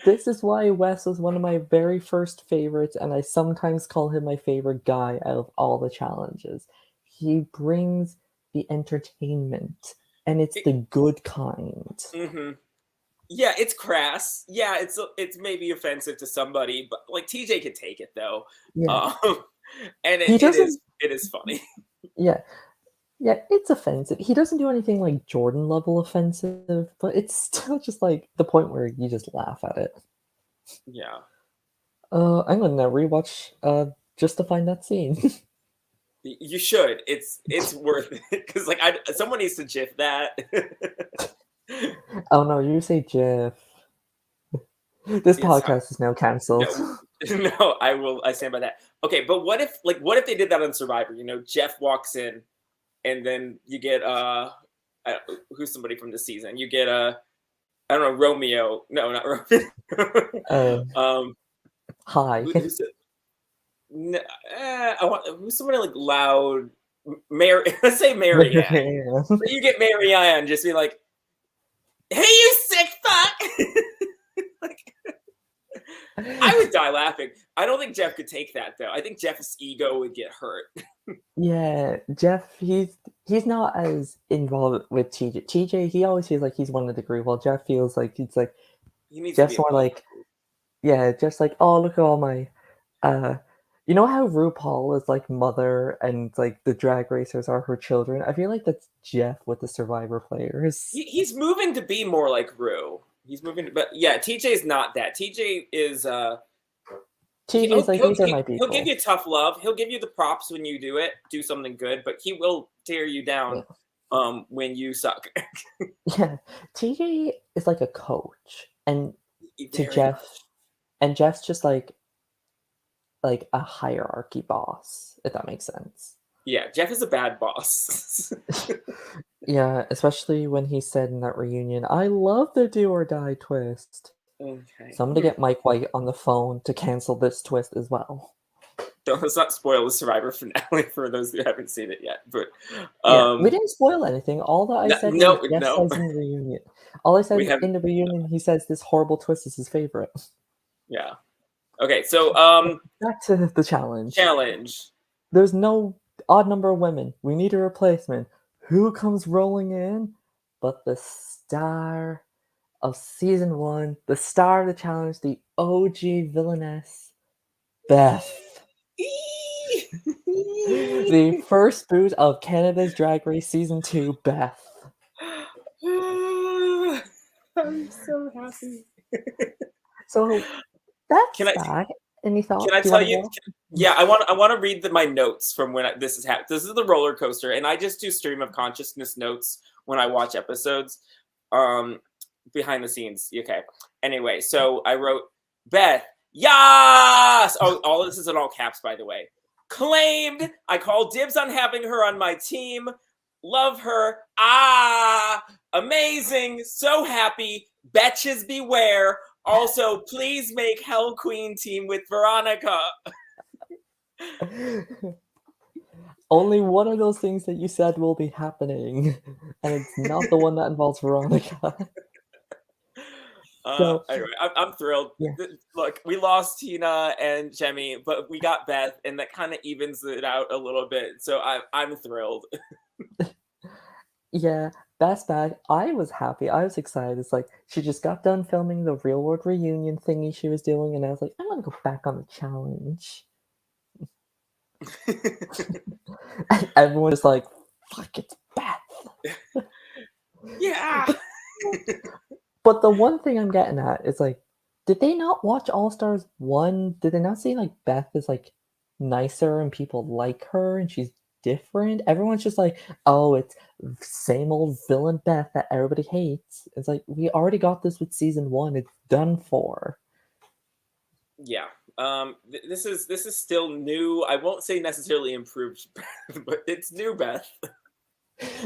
S1: This is why Wes was one of my very first favorites, and I sometimes call him my favorite guy out of all the challenges. He brings the entertainment, and it's the good kind.
S2: Mm-hmm. Yeah, it's crass. Yeah, it's maybe offensive to somebody, but like TJ could take it though.
S1: Yeah.
S2: Um, and
S1: He
S2: it
S1: doesn't,
S2: is funny.
S1: yeah, yeah, it's offensive. He doesn't do anything like Jordan level offensive, but it's still just like the point where you just laugh at it.
S2: Yeah.
S1: I'm gonna rewatch just to find that scene.
S2: You should. It's worth it because like someone needs to GIF that.
S1: Oh no, you say Jeff. This
S2: It's
S1: podcast is now cancelled.
S2: no, no. I will. I stand by that. Okay, but what if they did that on Survivor? You know, Jeff walks in, and then you get who's somebody from the season? You get I don't know, Romeo. No, not Romeo.
S1: Uh,
S2: um,
S1: Hi.
S2: who's I want who's somebody like loud. Mary. Let's say Marianne. So you get Marianne just be like, "Hey, you sick fuck!" Like, I would die laughing. I don't think Jeff could take that though. I think Jeff's ego would get hurt.
S1: Yeah, Jeff, he's not as involved with TJ. TJ, he always feels like he's one of the group, while Jeff feels like he's like
S2: He needs to be
S1: Jeff's more
S2: above.
S1: like, yeah, just like, oh, look at all my you know how RuPaul is like mother and like the drag racers are her children? I feel like that's Jeff with the Survivor players.
S2: He's moving to be more like Rue. He's moving, but yeah, TJ's not that. TJ is
S1: TJ's like, these are my
S2: he'll give
S1: people.
S2: you tough love. He'll give you the props when you do it, do something good, but he will tear you down when you suck.
S1: Yeah, TJ is like a coach, and to
S2: Very
S1: Jeff,
S2: much.
S1: and Jeff's just like a hierarchy boss, if that makes sense.
S2: Yeah, Jeff is a bad boss.
S1: Yeah, especially when he said in that reunion, "I love the do or die twist."
S2: Okay.
S1: So I'm gonna get Mike White on the phone to cancel this twist as well.
S2: Let's not spoil the Survivor finale for those who haven't seen it yet. But
S1: Yeah, we didn't spoil anything. All that I said was Jeff
S2: no.
S1: says in the reunion. All I said
S2: We have
S1: in the reunion, he says this horrible twist is his favorite.
S2: yeah. Okay, so
S1: Back to the challenge.
S2: challenge.
S1: There's no odd number of women. We need a replacement. Who comes rolling in? But the star of season 1, the star of the challenge, the OG villainess, Beth. The first boot of Canada's Drag Race season 2, Beth.
S2: I'm so happy.
S1: So that's
S2: Can I
S1: back. Any
S2: can
S1: thoughts?
S2: I
S1: Do you
S2: tell
S1: want to
S2: you?
S1: go?
S2: Yeah, I want to read my notes from when this is happening. This is the roller coaster, and I just do stream of consciousness notes when I watch episodes, behind the scenes. Okay. Anyway, so I wrote Beth. Yes. Oh, all this is in all caps, by the way. Claimed. I call dibs on having her on my team. Love her. Amazing. So happy. Betches beware. Also, please make Hell Queen team with Veronica.
S1: Only one of those things that you said will be happening, and it's not the one that involves Veronica. So,
S2: Anyway, I'm thrilled.
S1: yeah.
S2: Look, we lost Tina and Jemmy, but we got Beth, and that kind of evens it out a little bit. So I'm thrilled.
S1: Yeah, that's bad. I was happy. I was excited. It's like she just got done filming the real world reunion thingy she was doing, and I was like, I want to go back on the challenge. And everyone was like, fuck, it's Beth.
S2: Yeah.
S1: But the one thing I'm getting at is like, did they not watch All Stars 1? Did they not see like Beth is like nicer and people like her and she's different? Everyone's just like, oh, it's same old villain Beth that everybody hates. It's like, we already got this with season 1. It's done for.
S2: Yeah. This is still new. I won't say necessarily improved Beth, but it's new Beth.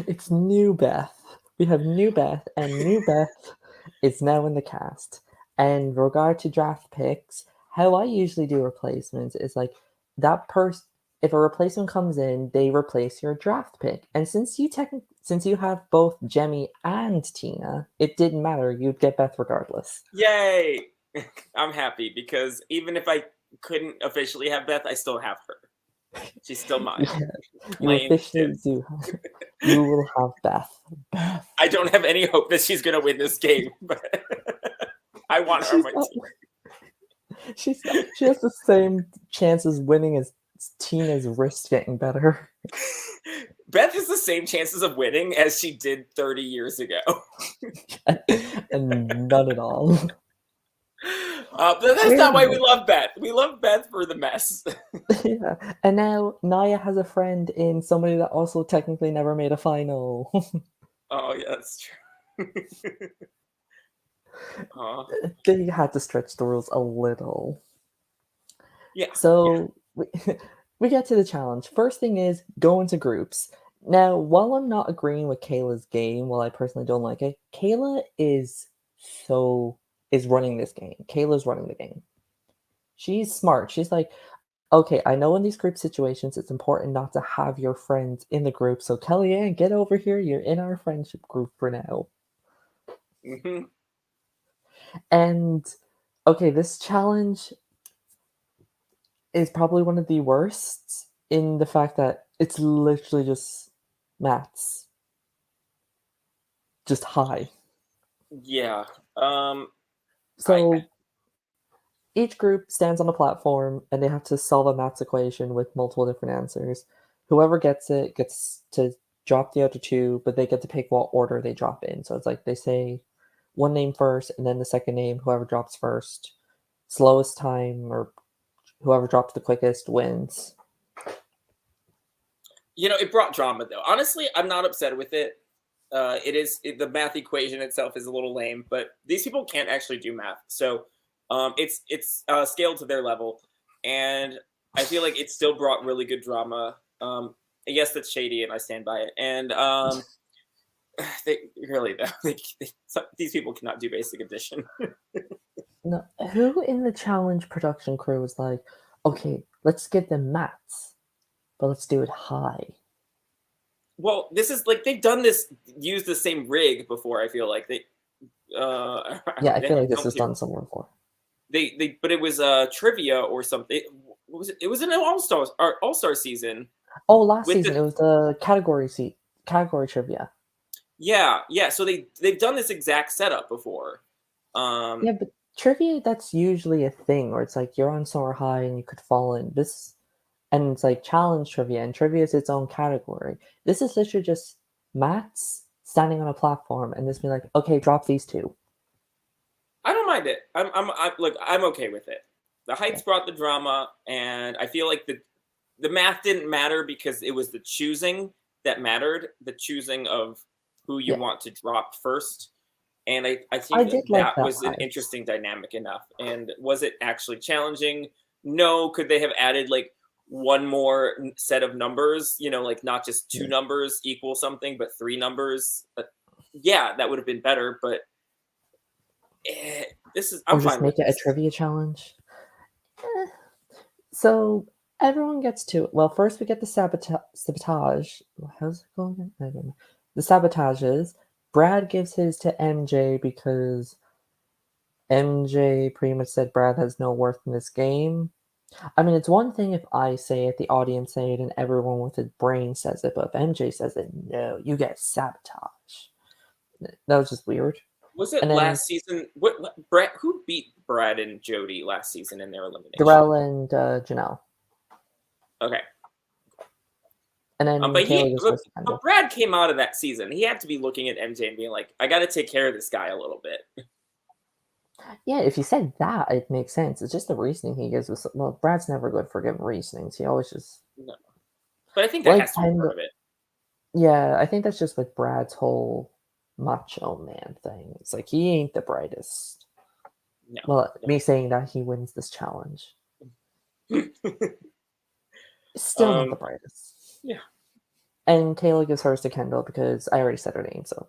S1: It's new Beth. We have new Beth, and new Beth is now in the cast. And in regard to draft picks, how I usually do replacements is like that person. If a replacement comes in, they replace your draft pick. And since you have both Jemmy and Tina, it didn't matter. You'd get Beth regardless.
S2: Yay! I'm happy because even if I couldn't officially have Beth, I still have her. She's still mine.
S1: Yeah, you officially do. You will have Beth.
S2: I don't have any hope that she's going to win this game, but I want her on my team.
S1: She has the same chances winning as Tina's wrist getting better.
S2: Beth has the same chances of winning as she did 30 years ago.
S1: And none at all.
S2: But that's not why we
S1: Weirdly.
S2: love Beth. We love Beth for the mess.
S1: Yeah. And now Naya has a friend in somebody that also technically never made a final.
S2: Oh yeah, that's true. uh,
S1: They had to stretch the rules a little.
S2: yeah, yeah.
S1: So we get to the challenge. First thing is go into groups. Now, while I'm not agreeing with Kayla's game, while I personally don't like it, Kayla so is running this game. Kayla's running the game. She's smart. She's like, okay, I know in these group situations it's important not to have your friends in the group. So Kellyanne, get over here. You're in our friendship group for now.
S2: Hmm.
S1: And okay, this challenge is probably one of the worst in the fact that it's literally just maths, just high.
S2: Yeah. Um. I
S1: So each group stands on a platform and they have to solve a maths equation with multiple different answers. Whoever gets it gets to drop the other two, but they get to pick what order they drop in. So it's like they say one name first and then the second name, whoever drops first. Slowest time or whoever drops the quickest wins.
S2: it brought drama though. Honestly, I'm not upset with it. The math equation itself is a little lame, but these people can't actually do math, so it's scaled to their level, and I feel like it still brought really good drama. Yes, that's shady, and I stand by it. And they really though, these people cannot do basic addition.
S1: No, who in the challenge production crew was like, okay, let's get the maths, but let's do it high.
S2: Well, this is like they've done this, used the same rig before. I feel like
S1: Yeah, I
S2: they
S1: feel
S2: have
S1: like this
S2: come
S1: was
S2: to
S1: done somewhere before.
S2: but it was trivia or something. What was it? It was an all star season
S1: Oh, last
S2: with
S1: season
S2: the
S1: it was the category trivia.
S2: yeah. So they've done this exact setup before.
S1: Yeah, but trivia that's usually a thing where it's like you're on somewhere high and you could fall in. This and it's like challenge trivia and trivia is its own category. This is literally just maths standing on a platform and just be like, okay, drop these two.
S2: I don't mind it. Look, I'm okay with it. The
S1: Yeah.
S2: heights brought the drama, and I feel like the math didn't matter because it was the choosing that mattered, the choosing of who you
S1: Yeah.
S2: want to drop first. And I
S1: I
S2: think
S1: did
S2: that
S1: like
S2: that
S1: that
S2: was an
S1: part.
S2: interesting dynamic enough. And was it actually challenging? No. Could they have added like one more set of numbers? Like not just two
S1: Yeah.
S2: numbers equal something, but three numbers. Yeah, that would have been better. But eh, I'm
S1: Or just
S2: fine with
S1: make it a
S2: this.
S1: trivia challenge. Eh. So everyone gets to it. Well, first we get the sabotage. How's it going? I don't know. The sabotages. Brad gives his to MJ because MJ pretty much said Brad has no worth in this game. I mean, it's one thing if I say it, the audience say it, and everyone with a brain says it, but if MJ says it, no, you get sabotage. That was just weird.
S2: Was
S1: And
S2: it
S1: then
S2: last season? Brad? Who beat Brad and Jody last season in their elimination?
S1: Darrell and Janelle.
S2: Okay.
S1: And then
S2: But
S1: Kayla goes first to
S2: but
S1: Kendall.
S2: Brad came out of that season. He had to be looking at MJ and being like, "I got to take care of this guy a little bit."
S1: Yeah, if you said that, it makes sense. It's just the reasoning he gives was well, Brad's never good for giving reasonings. He always just
S2: No. But I think that
S1: like
S2: has to be part
S1: Kendall.
S2: of it.
S1: Yeah, I think that's just like Brad's whole macho man thing. It's like he ain't the brightest.
S2: No,
S1: Well, me saying that he wins this challenge.
S2: no.
S1: Still not the brightest.
S2: Yeah.
S1: And Kayla gives hers to Kendall because I already said her name, so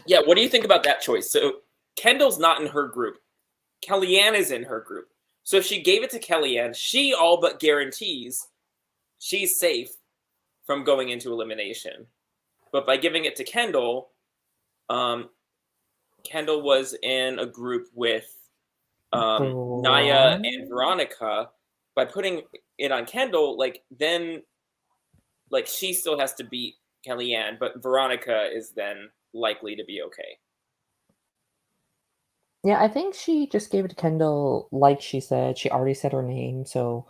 S2: Yeah. What do you think about that choice? So Kendall's not in her group. Kellyanne is in her group. So if she gave it to Kellyanne, she all but guarantees she's safe from going into elimination. But by giving it to Kendall, um, Kendall was in a group with Naya and
S1: Veron-
S2: Veronica. By putting it on Kendall, like then, like she still has to beat Kellyanne, but Veronica is then likely to be okay.
S1: Yeah, I think she just gave it to Kendall, like she said. She already said her name, so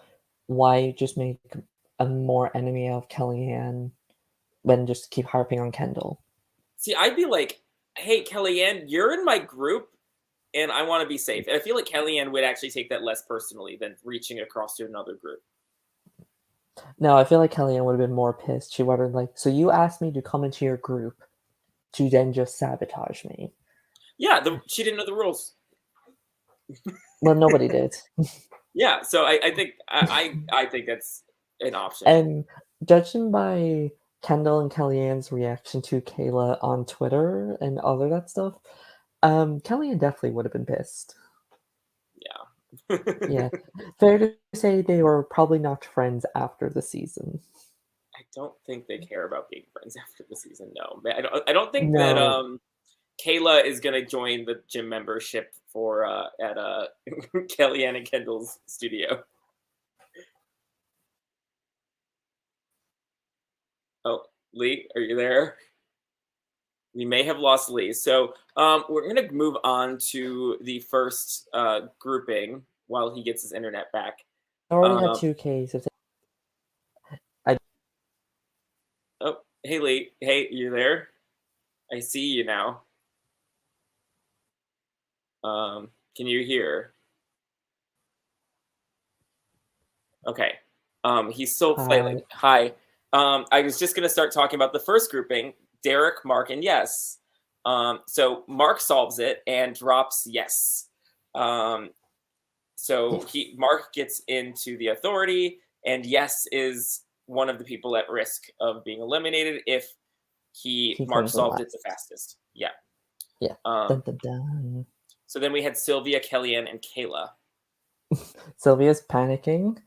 S1: why just make a more enemy of Kellyanne when just keep harping on Kendall?
S2: See, I'd be like, "Hey, Kellyanne, you're in my group. and I want to be safe. And I feel like Kellyanne would actually take that less personally than reaching across to another group.
S1: No, I feel like Kellyanne would have been more pissed. She would have like, so you asked me to come into your group to then just sabotage me.
S2: Yeah, she didn't know the rules.
S1: Well, nobody did.
S2: Yeah, so I think I think that's an option.
S1: And judging by Kendall and Kellyanne's reaction to Kayla on Twitter and all of that stuff, Kellyanne definitely would have been pissed.
S2: Yeah.
S1: Yeah. Fair to say they were probably not friends after the season.
S2: I don't think they care about being friends after the season. No, I don't think that
S1: No.
S2: Kayla is gonna join the gym membership for at Kellyanne and Kendall's studio. Oh, Lee, are you there? We may have lost Lee. So we're going to move on to the first grouping while he gets his internet back.
S1: I already had
S2: Um,
S1: 2 cases. I
S2: oh, hey, Lee. Hey, you there? I see you now. Can you hear? Okay. He's still flailing.
S1: Hi.
S2: Hi. I was just going to start talking about the first grouping, Derek, Mark, and Yes. So Mark solves it and drops Yes. So Mark gets into the authority, and Yes is one of the people at risk of being eliminated if
S1: He
S2: Mark
S1: comes in
S2: solved it
S1: last.
S2: the fastest. Yeah.
S1: Yeah. Dun, dun, dun.
S2: So then we had Sylvia, Kellyanne, and Kayla.
S1: Sylvia's panicking.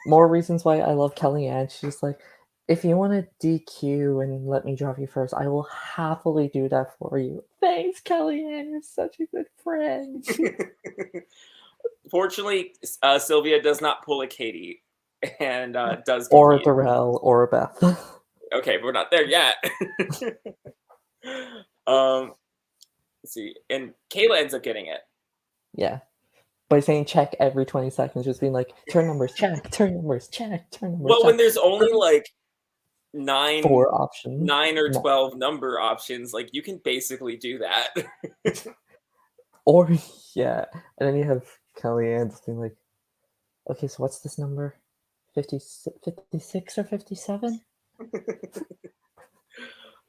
S1: More reasons why I love Kellyanne. She's like, if you want to DQ and let me drop you first, I will happily do that for you. Thanks, Kellyanne. You're such a good friend.
S2: Fortunately, Sylvia does not pull a Katie and does
S1: Or a
S2: confuse.
S1: Darrell or a Beth.
S2: Okay, we're not there yet. Let's see. And Kayla ends up getting it.
S1: Yeah. By saying check every 20 seconds, just being like, turn numbers, check, turn numbers, check, turn numbers,
S2: Well,
S1: check.
S2: when there's only like nine
S1: 4 options.
S2: 9 or
S1: No.
S2: 12 number options, like you can basically do that.
S1: Or, yeah. And then you have Kellyanne just being like, okay, so what's this number? 56 or 57?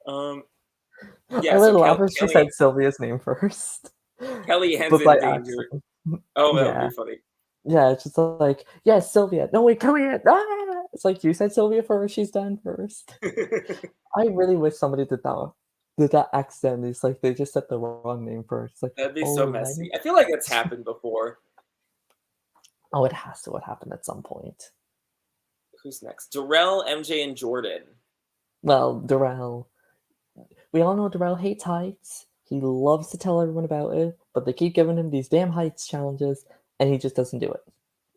S2: Yeah,
S1: I
S2: so
S1: would laugh if she
S2: Kelly
S1: said Sylvia's name first.
S2: Kellyanne's
S1: But by
S2: in danger.
S1: accident.
S2: Oh, that would be
S1: Yeah.
S2: funny.
S1: Yeah, it's just like, yes, Sylvia. No, wait, Kellyanne. Ah! It's like you said Sylvia first, she's done first. I really wish somebody did that accidentally. It's like they just said the wrong name first. It's like,
S2: That'd be so
S1: oh, right.
S2: messy. I feel like that's happened before.
S1: Oh, it has to have happened at some point.
S2: Who's next? Darrell, MJ, and Jordan.
S1: Well, Darrell. We all know Darrell hates heights. He loves to tell everyone about it, but they keep giving him these damn heights challenges, and he just doesn't do it.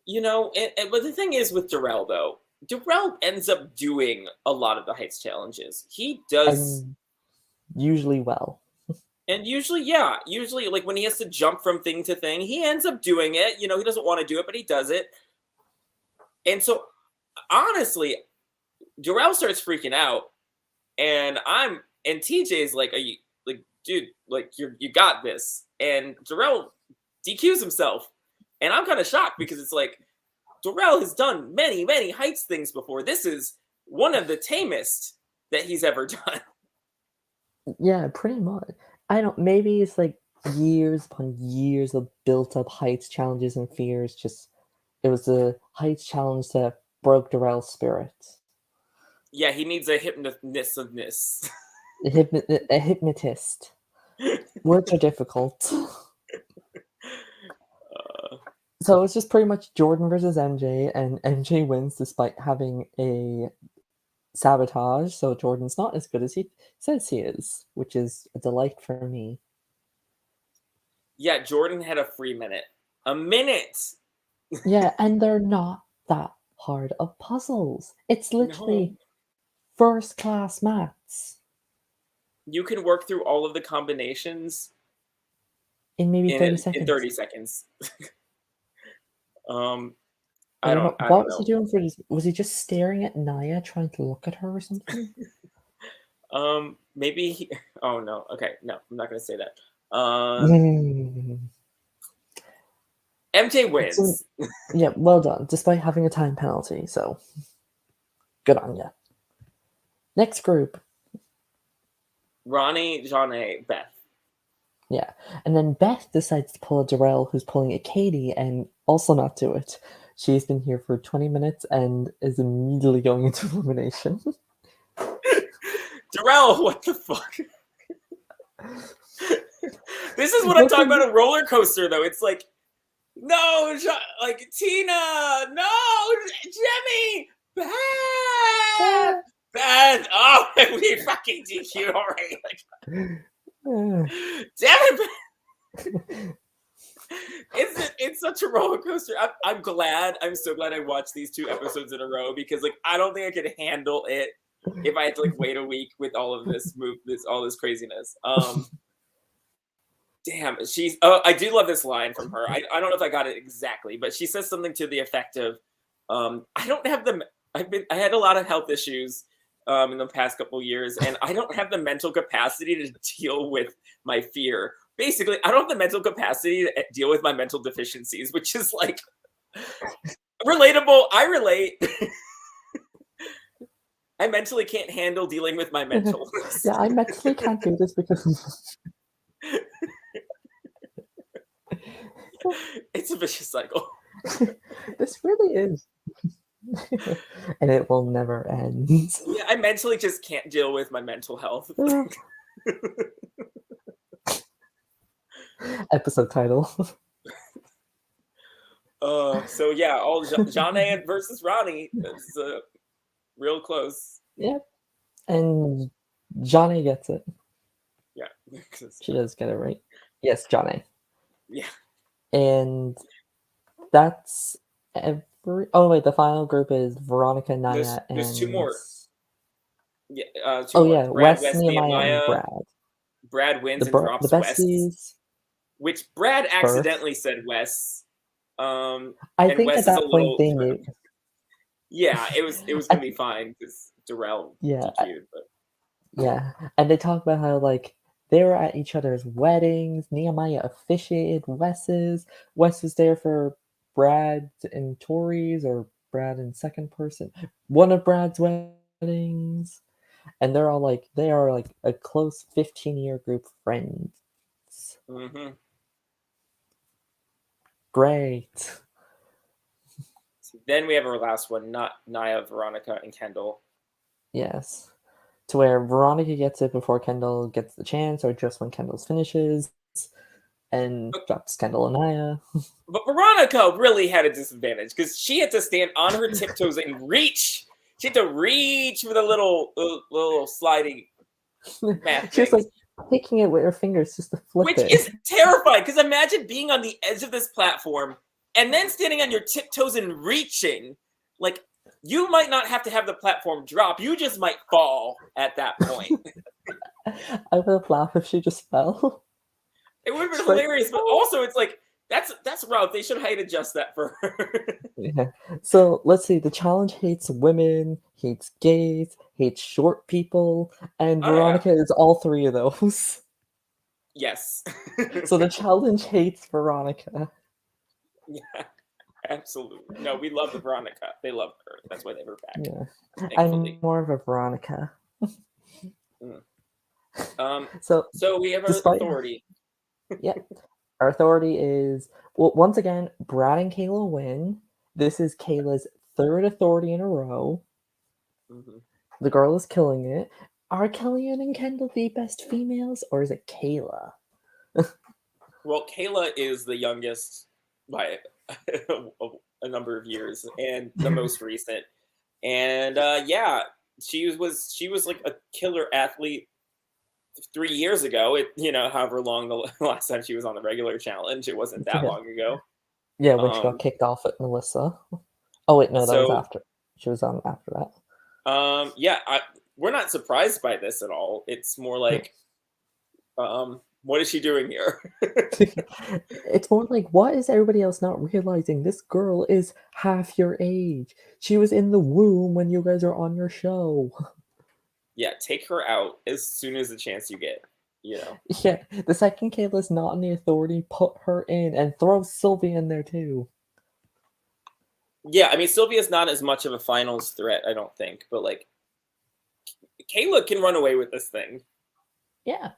S2: You know, but the thing is with Darrell, though, Darrell ends up doing a lot of the heights challenges. He does.
S1: And usually well.
S2: And usually, like when he has to jump from thing to thing, he ends up doing it. You know, he doesn't want to do it, but he does it. And so, honestly, Darrell starts freaking out, and TJ's like, "Are you like, dude? Like, you got this." And Darrell DQs himself, and I'm kind of shocked because it's like Darrell has done many heights things before. This is one of the tamest that he's ever done.
S1: Yeah, pretty much. I don't. Maybe it's like years upon years of built-up heights challenges and fears. Just it was the heights challenge that broke Darrell's spirit.
S2: Yeah, he needs a hypnotist of this.
S1: A hypnotist. Words are difficult. So it's just pretty much Jordan versus MJ, and MJ wins despite having a sabotage. So Jordan's not as good as he says he is, which is a delight for me.
S2: Yeah, Jordan had a free minute. A minute.
S1: Yeah, and they're not that hard of puzzles. It's literally
S2: No.
S1: first class maths
S2: You can work through all of the combinations
S1: in maybe 30
S2: in
S1: seconds.
S2: 30 seconds.
S1: I don't know.
S2: I
S1: What
S2: don't
S1: was he
S2: know.
S1: doing for this? Was he just staring at Naya, trying to look at her or something?
S2: Maybe oh no. Okay, no, I'm not gonna say that. MJ
S1: So,
S2: wins.
S1: yeah, well done, despite having a time penalty, so good on you. Next group.
S2: Ronnie, Janae, Beth.
S1: Yeah, and then Beth decides to pull a Darrell who's pulling a Katie and also not do it. She's been here for 20 minutes and is immediately going into elimination.
S2: Darrell, what the fuck? This is what I'm
S1: Look
S2: talking
S1: at
S2: about, a roller coaster, though. It's like, no, like, Tina, no, Jemmy, Beth, Beth. Oh, we fucking DQ'd already. Like, damn it, it's such a roller coaster. I'm glad. I'm so glad I watched these 2 episodes in a row because, like, I don't think I could handle it if I had to, like, wait a week with all of this all this craziness. Damn, she's. Oh, I do love this line from her. I don't know if I got it exactly, but she says something to the effect of, "I don't have the. I had a lot of health issues in the past couple of years, and I don't have the mental capacity to deal with my fear. Basically, I don't have the mental capacity to deal with my mental deficiencies," which is like relatable. I relate. I mentally can't handle dealing with my mental.
S1: Yeah, I mentally can't do this because
S2: It's a vicious cycle.
S1: this really is. And it will never end.
S2: Yeah, I mentally just can't deal with my mental health.
S1: Episode title.
S2: So yeah, all Janae versus Ronnie. It's real close.
S1: Yep. And Johnny gets it.
S2: Yeah.
S1: She does get it right. Yes, Johnny.
S2: Yeah.
S1: And that's every. Oh wait, the final group is Veronica, Naya,
S2: There's
S1: and
S2: 2 more. Yeah, 2
S1: oh
S2: more.
S1: yeah,
S2: Brad,
S1: Wes,
S2: Wes,
S1: Nehemiah, and
S2: Nehemiah.
S1: Brad.
S2: Brad wins
S1: The
S2: and drops Wes,
S1: besties.
S2: which Brad
S1: First.
S2: accidentally said Wes.
S1: I
S2: and
S1: think
S2: Wes
S1: at that
S2: is a
S1: point
S2: little.
S1: they knew.
S2: Yeah, it was gonna be fine because Darrell
S1: Yeah,
S2: DQ'd, but
S1: yeah, and they talk about how like they were at each other's weddings. Nehemiah officiated Wes's. Wes was there for Brad and Tori's, or Brad and second person, one of Brad's weddings, and they're all like they are like a close 15-year group of friends. Great.
S2: Then we have our last one, not Naya, Veronica, and Kendall.
S1: Yes. To where Veronica gets it before Kendall gets the chance, or just when Kendall's finishes, and drops Kendall and Naya.
S2: But Veronica really had a disadvantage because she had to stand on her tiptoes and reach. She had to reach for the little sliding mat
S1: She was
S2: thing.
S1: like picking it with her fingers just to flip
S2: Which
S1: it.
S2: is terrifying, because imagine being on the edge of this platform and then standing on your tiptoes and reaching. Like, you might not have to have the platform drop. You just might fall at that point.
S1: I would have laughed if she just fell.
S2: It would have been
S1: She's like,
S2: hilarious, but also it's like, that's rough. They should height adjust that for her.
S1: Yeah. So let's see. The challenge hates women, hates gays, hates short people, and
S2: Oh, yeah.
S1: Veronica is all 3 of those.
S2: Yes.
S1: So the challenge hates Veronica.
S2: Yeah, absolutely. No, we love the Veronica. They love her. That's why they were back.
S1: Yeah.
S2: Thankfully.
S1: I'm more of a Veronica.
S2: So we have our authority.
S1: Yeah. Our authority is, well, once again, Brad and Kayla win. This is Kayla's 3rd authority in a row. The girl is killing it. Are Kellyanne and Kendall the best females, or is it Kayla?
S2: Well, Kayla is the youngest by a number of years and the most recent. And yeah, she was like a killer athlete 3 years ago. However long the last time she was on the regular challenge, it wasn't that long ago.
S1: Yeah, when she got kicked off at Melissa. Oh wait, no, that was after. She was on after that.
S2: Yeah, we're not surprised by this at all. It's more like, what is she doing here?
S1: It's more like, what is everybody else not realizing? This girl is half your age. She was in the womb when you guys are on your show.
S2: Yeah, take her out as soon as the chance you get. you know.
S1: Yeah, the second Kayla's not in the authority, put her in and throw Sylvia in there too.
S2: Yeah, I mean Sylvia's not as much of a finals threat, I don't think, but like Kayla can run away with this thing.
S1: Yeah.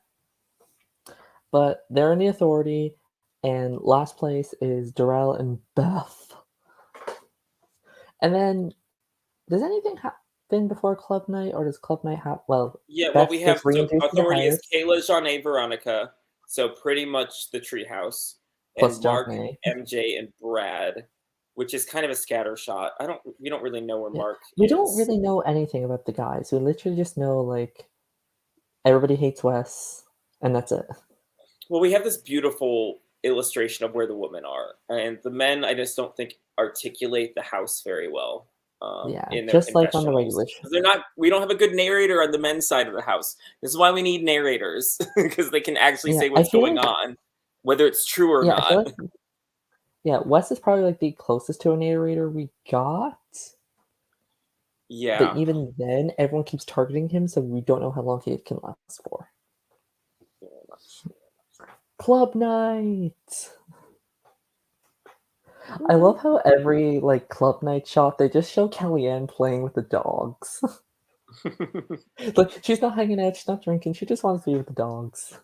S1: But they're in the authority, and last place is Darrell and Beth. And then, does anything happen before club night, or does club night happen? Well,
S2: Yeah, well, we
S1: Beth
S2: have
S1: gets
S2: so
S1: reintroduced to the
S2: authority is
S1: house,
S2: Kayla, Janae, Veronica, so pretty much the treehouse,
S1: plus
S2: and Mark,
S1: Johnny.
S2: MJ, and Brad, which is kind of a scatter shot. We don't really know where
S1: Yeah.
S2: Mark
S1: We don't
S2: is.
S1: really know anything about the guys. We literally just know, like, everybody hates Wes, and that's it.
S2: Well, we have this beautiful illustration of where the women are, and the men I just don't think articulate the house very well
S1: Yeah,
S2: in their
S1: just like on the
S2: confessionals.
S1: regular show.
S2: They're not. We don't have a good narrator on the men's side of the house. This is why we need narrators because they can actually
S1: Yeah,
S2: say
S1: I
S2: what's
S1: feel
S2: going
S1: like
S2: on, whether it's true or
S1: yeah, I feel
S2: not.
S1: like yeah, Wes is probably like the closest to a narrator we got. But
S2: Yeah.
S1: even then, everyone keeps targeting him, so we don't know how long he can last for. Club night! I love how every like club night shot they just show Kellyanne playing with the dogs. Like she's not hanging out, she's not drinking, she just wants to be with the dogs.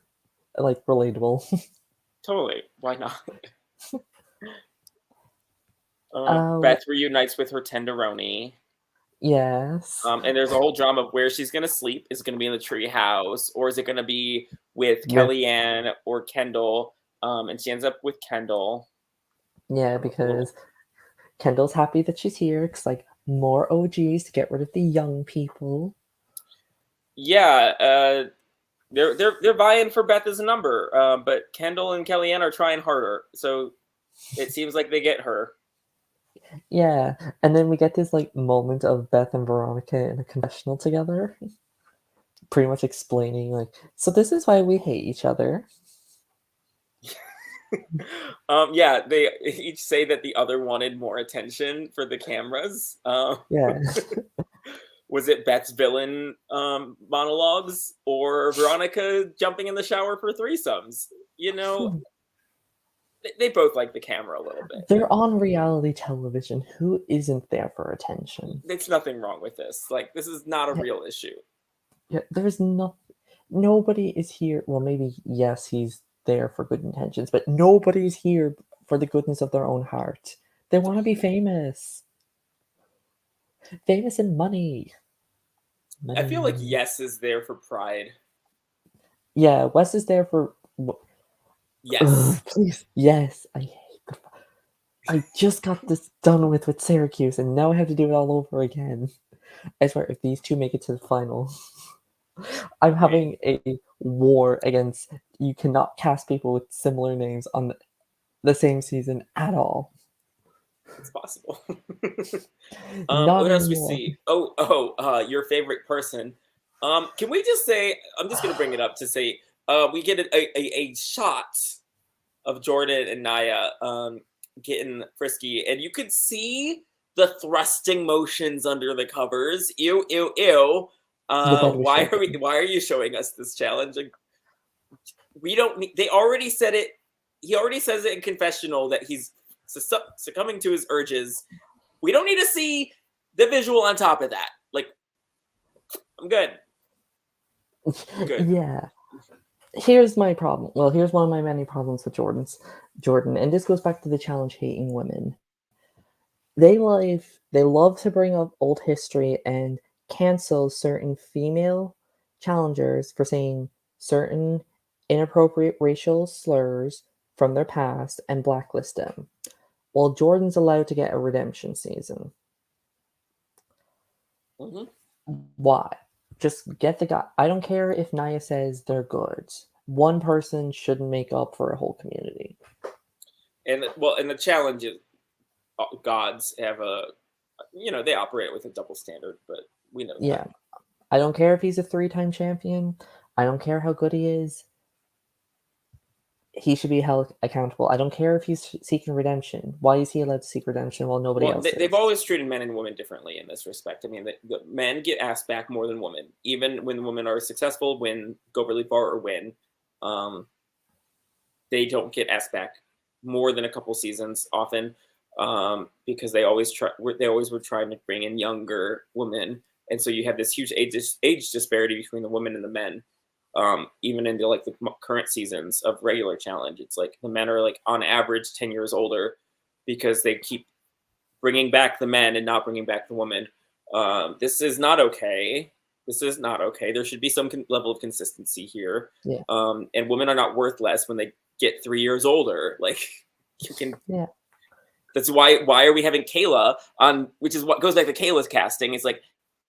S1: Like relatable.
S2: Totally. Why not?
S1: Um,
S2: Beth reunites with her tenderoni.
S1: yes.
S2: And there's a whole drama of where she's going to sleep. Is it going to be in the tree house or is it going to be with
S1: With
S2: Kellyanne or Kendall? And she ends up with Kendall.
S1: yeah,
S2: A little,
S1: because Kendall's happy that she's here, because like more OGs to get rid of the young people.
S2: yeah. They're vying for Beth as a number, but Kendall and Kellyanne are trying harder. So it seems like they get her.
S1: Yeah, and then we get this like moment of Beth and Veronica in a confessional together, pretty much explaining like, so this is why we hate each other.
S2: Yeah, they each say that the other wanted more attention for the cameras.
S1: Yeah.
S2: Was it Beth's villain monologues or Veronica jumping in the shower for threesomes? You know, they both like the camera a little bit.
S1: They're on reality television. Who isn't there for attention?
S2: There's nothing wrong with this. Like, this is not a
S1: Yeah,
S2: real issue.
S1: yeah, there's no nobody is here. Well, maybe yes, he's there for good intentions, but nobody's here for the goodness of their own heart. They want to be famous. Famous and money.
S2: I
S1: Money,
S2: feel like
S1: money.
S2: Yes is there for pride.
S1: Yeah, Wes is there for
S2: Yes.
S1: please. Yes, I just got this done with Syracuse, and now I have to do it all over again. I swear, if these two make it to the final, I'm
S2: Right.
S1: having a war against you cannot cast people with similar names on the same season at all.
S2: It's possible.
S1: Not
S2: What else we
S1: anymore.
S2: see? Your favorite person. Can we just say? I'm just gonna bring it up to say. We get a shot of Jordan and Naya getting frisky, and you could see the thrusting motions under the covers. Ew, ew, ew.
S1: The bed was shaking.
S2: Why are you showing us this challenge? Like, we don't need. They already said it. He already says it in confessional that he's succumbing to his urges. We don't need to see the visual on top of that. Like, I'm good. I'm good.
S1: Yeah. Here's my problem. Well, here's one of my many problems with Jordan, and this goes back to the challenge hating women. They love to bring up old history and cancel certain female challengers for saying certain inappropriate racial slurs from their past and blacklist them, while Jordan's allowed to get a redemption season.
S2: Mm-hmm.
S1: Why? Just get the guy. I don't care if Naya says they're good. One person shouldn't make up for a whole community.
S2: And the challenge is gods have they operate with a double standard, but we know that.
S1: Yeah. I don't care if he's a 3-time champion. I don't care how good he is. He should be held accountable. I don't care if he's seeking redemption. Why is he allowed to seek redemption while nobody
S2: Well,
S1: else
S2: they've
S1: is?
S2: always treated men and women differently in this respect. I mean, men get asked back more than women, even when women are successful, go really far, or win. Um, they don't get asked back more than a couple seasons often, because they always were trying to bring in younger women, and so you have this huge age disparity between the women and the men. Even in like the current seasons of regular challenge, it's like the men are like on average 10 years older because they keep bringing back the men and not bringing back the women. This is not okay. This is not okay. There should be some level of consistency here.
S1: Yeah.
S2: And women are not worth less when they get 3 years older. Like you can.
S1: Yeah.
S2: That's why are we having Kayla on? Which is what goes back to Kayla's casting. It's like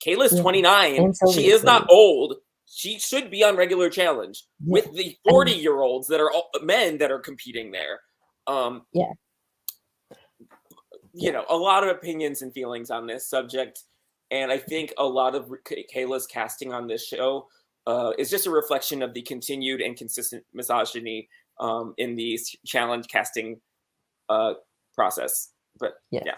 S2: Kayla's
S1: Yeah.
S2: 29.
S1: And
S2: She
S1: Sylvia
S2: is not
S1: too.
S2: old. She should be on regular challenge
S1: Yeah.
S2: with the 40-year-olds that are men that are competing there.
S1: Yeah.
S2: You know, a lot of opinions and feelings on this subject, and I think a lot of Kayla's casting on this show is just a reflection of the continued and consistent misogyny in the challenge casting process. But
S1: Yeah.
S2: yeah.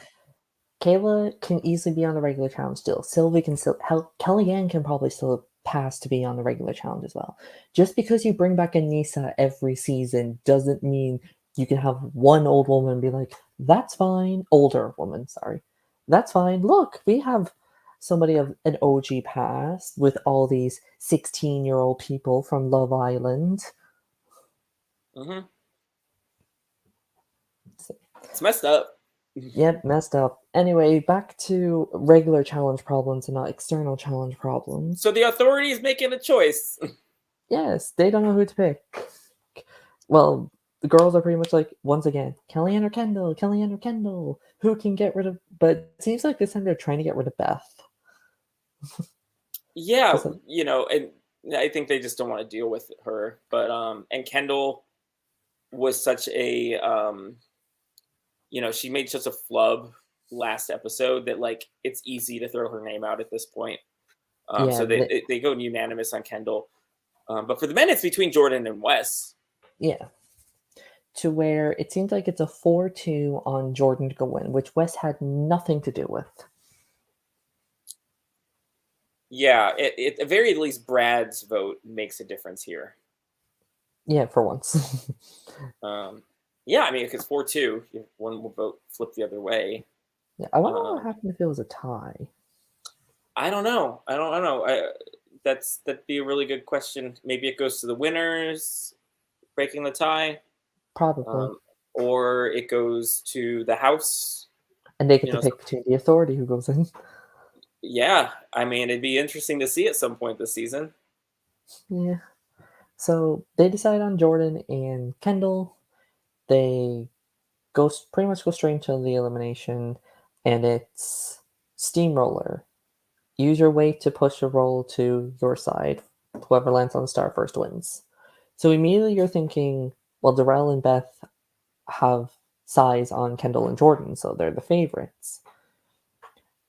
S1: Kayla can easily be on the regular challenge still. Sylvie can still Kellyanne can probably still pass to be on the regular challenge as well. Just because you bring back Anissa every season doesn't mean you can have one old woman be like, that's fine. Older woman, sorry. That's fine. Look, we have somebody of an OG past with all these 16-year-old people from Love Island.
S2: Mm-hmm.
S1: So,
S2: It's messed up.
S1: yep, messed up. Anyway, back to regular challenge problems and not external challenge problems.
S2: So the authority is making a choice.
S1: Yes, they don't know who to pick. Well, the girls are pretty much like, once again, Kellyanne or Kendall, Kellyanne or Kendall. Who can get rid of? But it seems like this time they're trying to get rid of Beth.
S2: Yeah,
S1: Just like,
S2: you know, and I think they just don't want to deal with her. But and Kendall was such a you know, she made such a flub last episode that like it's easy to throw her name out at this point.
S1: yeah,
S2: So they go unanimous on Kendall. But for the men, it's between Jordan and Wes.
S1: yeah. To where it seems like it's a 4-2 on Jordan to go in, which Wes had nothing to do with.
S2: Yeah, at the very least, Brad's vote makes a difference here.
S1: Yeah, for once.
S2: Yeah, I mean, if it's 4-2, one will vote flip the other way.
S1: Yeah, I wonder what happened if it was a tie.
S2: I don't know. I don't know. That'd be a really good question. Maybe it goes to the winners breaking the tie,
S1: Probably.
S2: or it goes to the house.
S1: And they get
S2: You
S1: to
S2: know,
S1: pick between the authority who goes in.
S2: yeah. I mean, it'd be interesting to see at some point this season.
S1: Yeah. So they decide on Jordan and Kendall. They pretty much go straight into the elimination, and it's steamroller. Use your weight to push a roll to your side. Whoever lands on the star first wins. So immediately you're thinking, well, Darrell and Beth have size on Kendall and Jordan, so they're the favorites.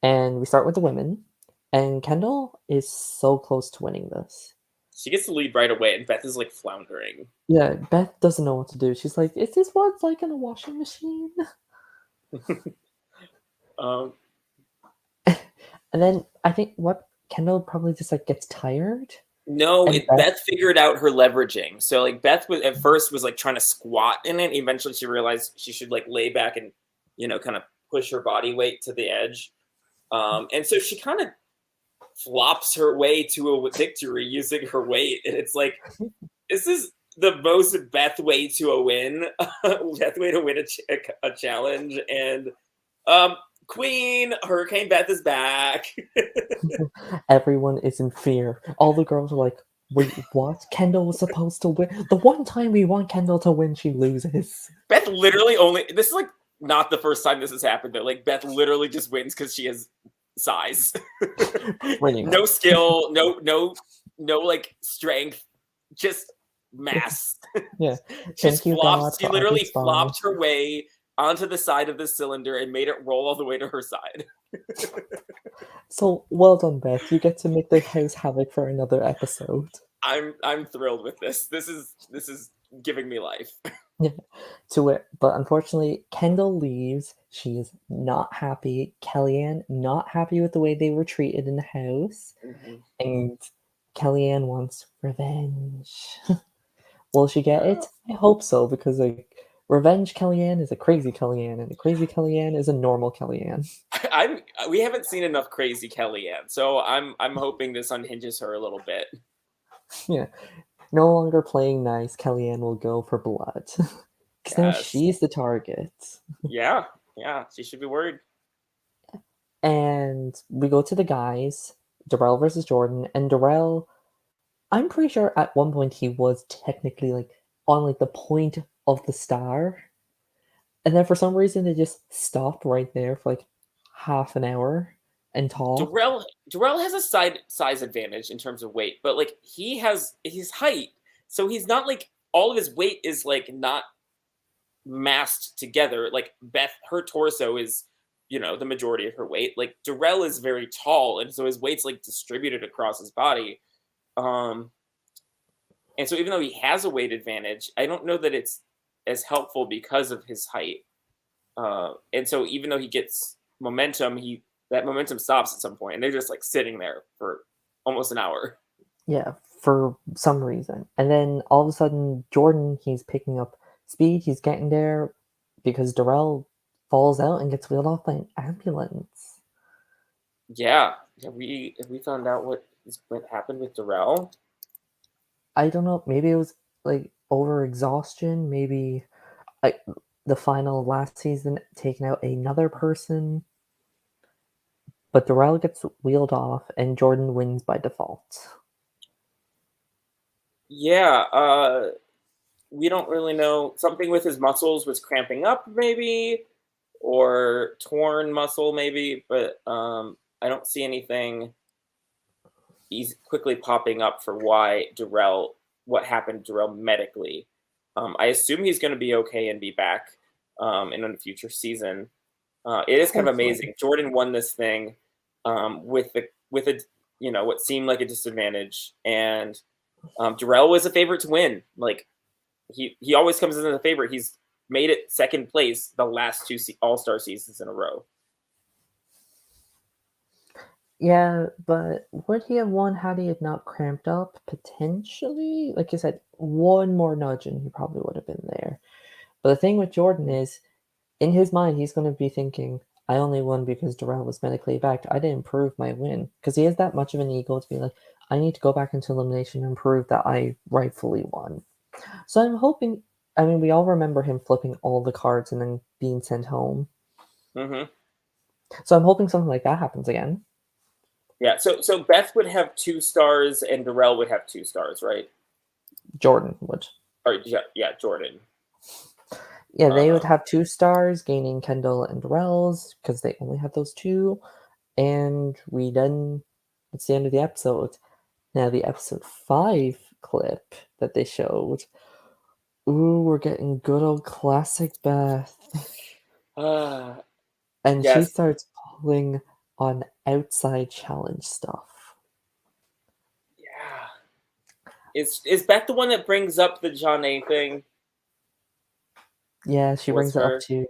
S1: And we start with the women, and Kendall is so close to winning this.
S2: She gets the lead right away, and Beth is like floundering.
S1: Yeah, Beth doesn't know what to do. She's like, is this what's like in a washing machine?
S2: um,
S1: And then I think what Kendall probably just like gets tired.
S2: No,
S1: And
S2: Beth figured out her leveraging. So like Beth was at first was like trying to squat in it. Eventually she realized she should like lay back and, you know, kind of push her body weight to the edge. And so she kind of flops her way to a victory using her weight. And it's like, this is the most Beth way to a win. Beth way to win a challenge. And Queen Hurricane Beth is back.
S1: everyone is in fear. All the girls are like, wait, what? Kendall was supposed to win. The one time we want Kendall to win, she loses.
S2: Beth literally this is like not the first time this has happened though. Like Beth literally just wins because she has size. No skill, no like strength, just mass.
S1: Yeah.
S2: She literally flopped her way onto the side of the cylinder and made it roll all the way to her side.
S1: So well done, Beth. You get to make the house havoc for another episode.
S2: I'm thrilled with this. This is giving me life.
S1: Yeah. But unfortunately, Kendall leaves. She is not happy. Kellyanne not happy with the way they were treated in the house, and Kellyanne wants revenge. Will she get it? I hope so, because like Revenge Kellyanne is a crazy Kellyanne, and a crazy Kellyanne is a normal Kellyanne.
S2: We haven't seen enough crazy Kellyanne, so I'm hoping this unhinges her a little bit.
S1: Yeah. No longer playing nice, Kellyanne will go for blood. Because now
S2: Yes.
S1: she's the target.
S2: Yeah. Yeah. She should be worried.
S1: And we go to the guys, Darrell versus Jordan, and Darrell, I'm pretty sure at one point he was technically like on like the point of the star. And then for some reason they just stopped right there for like half an hour and talked.
S2: Darrell has a size advantage in terms of weight, but like he has his height, so he's not like all of his weight is like not massed together. Like Beth, her torso is, the majority of her weight. Like Darrell is very tall, and so his weight's like distributed across his body. Um, and so even though he has a weight advantage, I don't know that it's as helpful because of his height. And so even though he gets momentum, that momentum stops at some point, and they're just like sitting there for almost an hour.
S1: Yeah, for some reason. And then all of a sudden, Jordan, he's picking up speed, he's getting there because Darrell falls out and gets wheeled off by an ambulance.
S2: Yeah, have we found out what happened with Darrell?
S1: I don't know, maybe it was like over exhaustion, maybe like the final last season taking out another person. But Darrell gets wheeled off and Jordan wins by default.
S2: Yeah, we don't really know. Something with his muscles was cramping up, maybe, or torn muscle, maybe. But I don't see anything. He's quickly popping up for what happened to Darrell medically. I assume he's going to be okay and be back in a future season. It is kind of
S1: Hopefully.
S2: amazing. Jordan won this thing with a what seemed like a disadvantage, and Darrell was a favorite to win. Like he always comes in as a favorite. He's made it second place the last two All-Star seasons in a row.
S1: Yeah, but would he have won had he had not cramped up? Potentially. Like you said, one more nudge and he probably would have been there. But the thing with Jordan is, in his mind, he's going to be thinking, I only won because Darrell was medically backed. I didn't prove my win. Because he has that much of an ego to be like, I need to go back into elimination and prove that I rightfully won. So I'm hoping, I mean, we all remember him flipping all the cards and then being sent home.
S2: Mm-hmm.
S1: So I'm hoping something like that happens again.
S2: Yeah. So Beth would have 2 stars and Darrell would have 2 stars, right?
S1: Jordan would.
S2: Or yeah, Jordan.
S1: Yeah, they would have 2 stars, gaining Kendall and Darrell's, because they only have those two. And it's the end of the episode. Now, the episode 5 clip that they showed. Ooh, we're getting good old classic Beth. And she
S2: Yes.
S1: starts pulling on outside challenge stuff.
S2: Yeah. Is Beth the one that brings up the John A thing?
S1: Yeah, she
S2: Was
S1: brings it up
S2: her?
S1: to.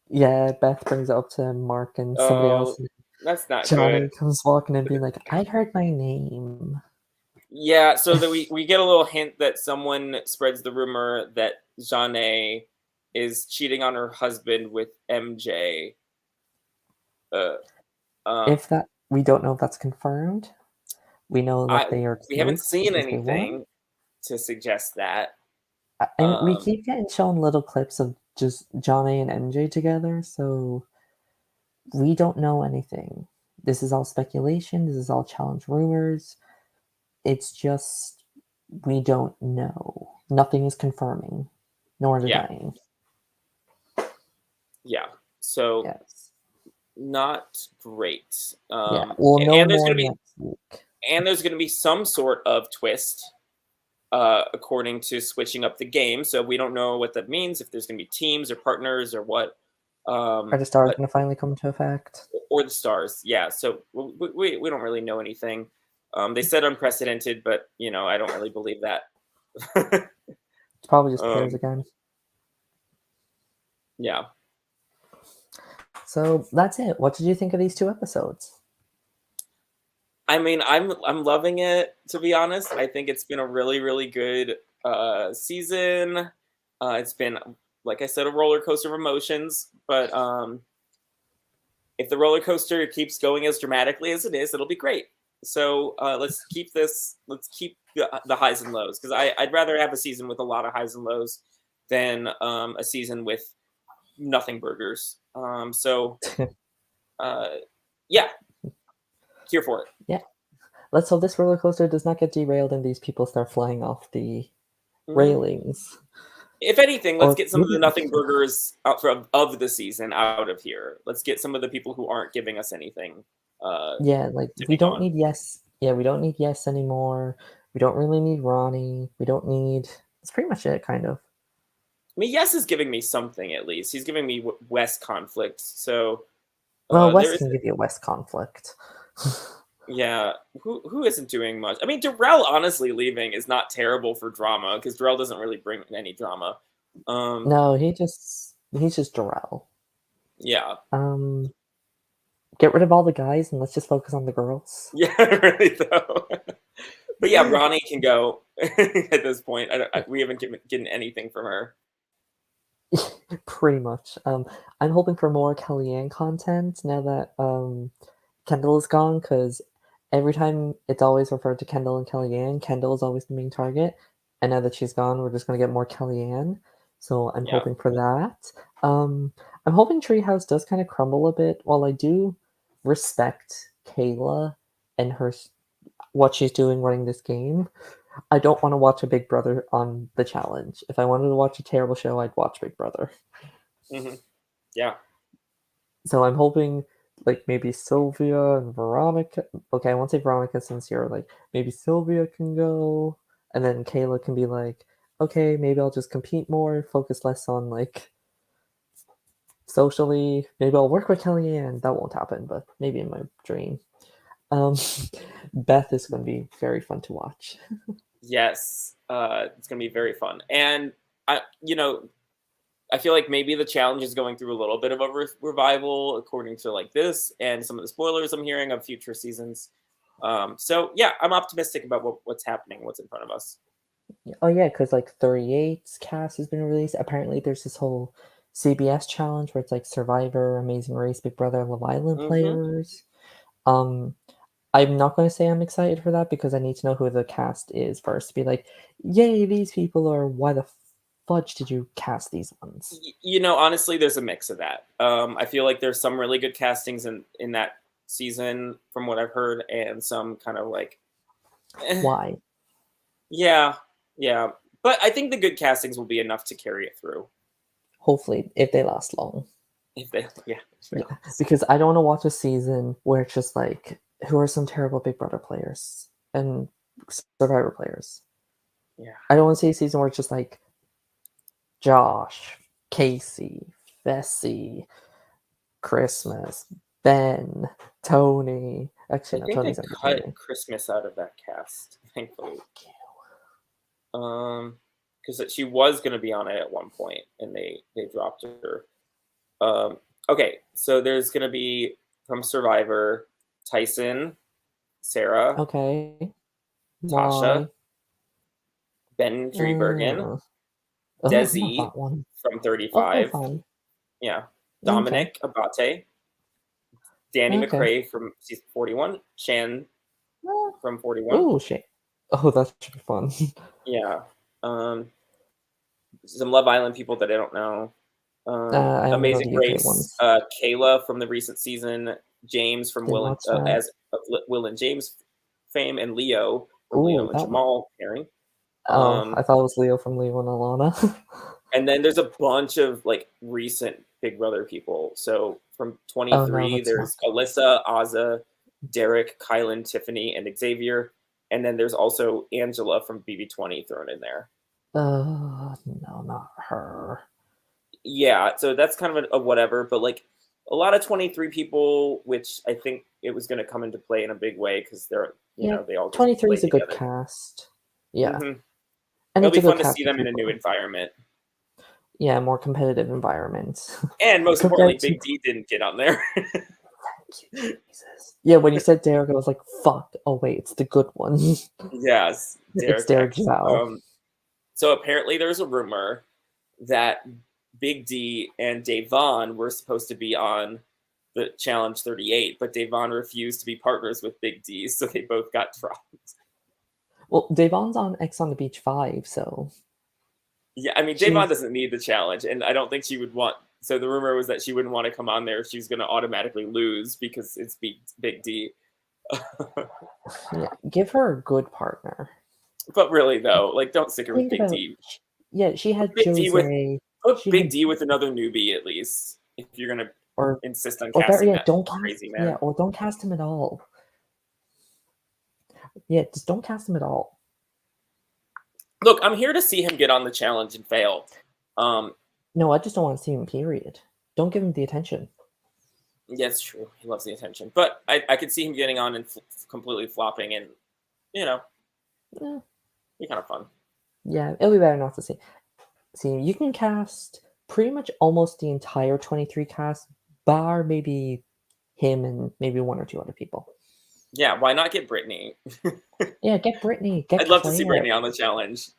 S1: Yeah, Beth brings it up to Mark and somebody
S2: Oh,
S1: else. And
S2: that's not good.
S1: Johnny comes walking in being like, I heard my name.
S2: Yeah, so that we get a little hint that someone spreads the rumor that Jeanne is cheating on her husband with MJ.
S1: If that, we don't know if that's confirmed. We know that they are
S2: We haven't
S1: close
S2: seen
S1: because they won.
S2: anything to suggest that.
S1: And we
S2: Um,
S1: keep getting shown little clips of just Johnny and MJ together, so we don't know anything. This is all speculation. This is all challenge rumors. It's just we don't know. Nothing is confirming, nor
S2: yeah,
S1: denying.
S2: yeah. So
S1: Yes.
S2: not great.
S1: Yeah. We'll know
S2: And there's
S1: more
S2: gonna be
S1: next week.
S2: some sort of twist according to switching up the game. So we don't know what that means, if there's going to be teams or partners or what.
S1: Are the stars
S2: But
S1: going to finally come into effect?
S2: or the stars, yeah. So we don't really know anything. They said unprecedented, but I don't really believe that.
S1: It's probably just pairs
S2: um,
S1: again.
S2: yeah.
S1: So that's it. What did you think of these 2 episodes?
S2: I mean, I'm loving it, to be honest. I think it's been a really, really good season. It's been, like I said, a roller coaster of emotions, but if the roller coaster keeps going as dramatically as it is, it'll be great. So let's keep this. Let's keep the highs and lows, because I'd rather have a season with a lot of highs and lows than a season with nothing burgers. So yeah, here for it.
S1: Yeah. Let's hope this roller coaster does not get derailed and these people start flying off the
S2: Mhm.
S1: railings.
S2: If anything, let's
S1: Or
S2: get some of
S1: maybe
S2: the nothing burgers out of the season out of here. Let's get some of the people who aren't giving us anything
S1: yeah, like
S2: to
S1: we
S2: be
S1: don't
S2: gone.
S1: need Yes. Yeah, we don't need Yes anymore. We don't really need Ronnie. We don't need. That's pretty much it, kind of.
S2: I mean, Yes is giving me something at least. He's giving me West conflict. So
S1: Well,
S2: there
S1: West
S2: is,
S1: can give you a West conflict.
S2: yeah. Who isn't doing much? I mean, Darrell honestly leaving is not terrible for drama, because Darrell doesn't really bring any drama. Um,
S1: No, he's just Darrell.
S2: yeah,
S1: Um, get rid of all the guys and let's just focus on the girls.
S2: yeah, really though. But yeah, Ronnie can go at this point. We haven't getting anything from her.
S1: Pretty much. I'm hoping for more Kellyanne content now that Kendall is gone, because every time it's always referred to Kendall and Kellyanne, Kendall is always the main target, and now that she's gone, we're just gonna get more Kellyanne. So I'm
S2: Yeah.
S1: hoping for that. I'm hoping Treehouse does kind of crumble a bit. While I do respect Kayla and what she's doing running this game, I don't want to watch a Big Brother on the challenge. If I wanted to watch a terrible show, I'd watch Big Brother.
S2: Hmm. Yeah.
S1: So I'm hoping like maybe Sylvia and Veronica. Okay, I won't say Veronica since you're like maybe Sylvia can go, and then Kayla can be like, okay, maybe I'll just compete more, focus less on like socially. Maybe I'll work with Kellyanne. That won't happen, but maybe in my dream. Um, Beth is going to be very fun to watch.
S2: Yes. It's gonna be very fun, and I feel like maybe the challenge is going through a little bit of a revival, according to like this and some of the spoilers I'm hearing of future seasons. So yeah, I'm optimistic about what's happening, what's in front of us.
S1: Oh yeah, because like 38's cast has been released. Apparently, there's this whole CBS challenge where it's like Survivor, Amazing Race, Big Brother, Love Island
S2: Hmm.
S1: players. Um, I'm not going to say I'm excited for that because I need to know who the cast is first to be like, yay, these people, or why the fudge did you cast these ones?
S2: Honestly, there's a mix of that. I feel like there's some really good castings in that season, from what I've heard, and some kind of like, eh,
S1: Why?
S2: yeah, yeah. But I think the good castings will be enough to carry it through.
S1: Hopefully, if they last long.
S2: If they, yeah, if they
S1: Yeah,
S2: last.
S1: because I don't want to watch a season where it's just like, who are some terrible Big Brother players and Survivor players?
S2: Yeah.
S1: I don't want to see a season where it's just like Josh, Casey, Fessy, Christmas, Ben, Tony.
S2: I
S1: Actually, no,
S2: think they
S1: Tony's
S2: cut
S1: entertaining.
S2: Christmas out of that cast, thankfully. Because she was going to be on it at one point, and they dropped her. Okay, so there's going to be from Survivor, Tyson, Sarah,
S1: Okay.
S2: Tasha,
S1: Why?
S2: Ben Driebergen,
S1: Uh, oh, not
S2: Desi
S1: that one.
S2: from
S1: Okay,
S2: 35,
S1: fine.
S2: yeah,
S1: Okay.
S2: Dominic Abate, Danny
S1: Okay.
S2: McRae from season 41, Shan from 41,
S1: Oh, shit. Oh, that should be fun.
S2: yeah, um, some Love Island people that I don't know.
S1: I only know
S2: Amazing
S1: the UK
S2: Race,
S1: ones.
S2: Kayla from the recent season, James from
S1: Didn't
S2: Will and
S1: watch that.
S2: Will and James fame, and Leo from
S1: Ooh,
S2: Leo and
S1: that one.
S2: Jamal pairing.
S1: Oh,
S2: Um,
S1: I thought it was Leo from Leo and Alana.
S2: and then there's a bunch of like recent Big Brother people. So from
S1: Oh no,
S2: 23,
S1: that's not
S2: there's
S1: good.
S2: Alyssa, Azza, Derek, Kylan, Tiffany, and Xavier. And then there's also Angela from BB20 thrown in there.
S1: No, not her.
S2: Yeah, so that's kind of a whatever, but like a lot of 23 people, which I think it was going to come into play in a big way, because they're,
S1: Yeah,
S2: they all just
S1: 23
S2: play
S1: is a good
S2: together.
S1: cast. Yeah,
S2: Hmm.
S1: and
S2: It'll
S1: it's
S2: be
S1: a good
S2: fun to see
S1: cast of
S2: them in a
S1: people.
S2: new environment.
S1: Yeah, more competitive environment.
S2: And most importantly,
S1: Compared to
S2: Big D didn't get on there.
S1: Jesus. Yeah, when you said Derek, I was like, fuck. Oh wait, it's the good one.
S2: Yes,
S1: It's
S2: Derek
S1: Derek
S2: X.
S1: Zhao.
S2: So apparently there's a rumor that Big D and Davon were supposed to be on the Challenge 38, but Davon refused to be partners with Big D, so they both got dropped.
S1: Well, Devon's on X on the Beach 5, so
S2: Yeah, I mean, Davon
S1: she's
S2: doesn't need the challenge, and I don't think she would want. So the rumor was that she wouldn't want to come on there if she's going to automatically lose because it's Big D.
S1: yeah. Give her a good partner.
S2: But really, though, like, don't stick her with
S1: Think
S2: Big
S1: about
S2: D.
S1: yeah. She
S2: Put
S1: had
S2: Big D with
S1: Jose.
S2: put
S1: She
S2: Big
S1: had
S2: D with another newbie at least if you're going to
S1: or
S2: insist on
S1: or better
S2: casting
S1: yet,
S2: that
S1: don't cast.
S2: crazy
S1: Yeah,
S2: man.
S1: or don't cast him at all. Yeah, just don't cast him at all.
S2: Look, I'm here to see him get on the challenge and fail.
S1: No, I just don't want to see him. Period. Don't give him the attention.
S2: Yeah, it's true. He loves the attention, but I could see him getting on and completely flopping, and you know,
S1: Eh,
S2: be kind of fun.
S1: yeah, it'll be better not to see. See, you can cast pretty much almost the entire 23 cast, bar maybe him and maybe one or two other people.
S2: Yeah, why not get Brittany?
S1: Yeah, get Brittany, get
S2: I'd love to see
S1: Claire.
S2: Brittany on the challenge.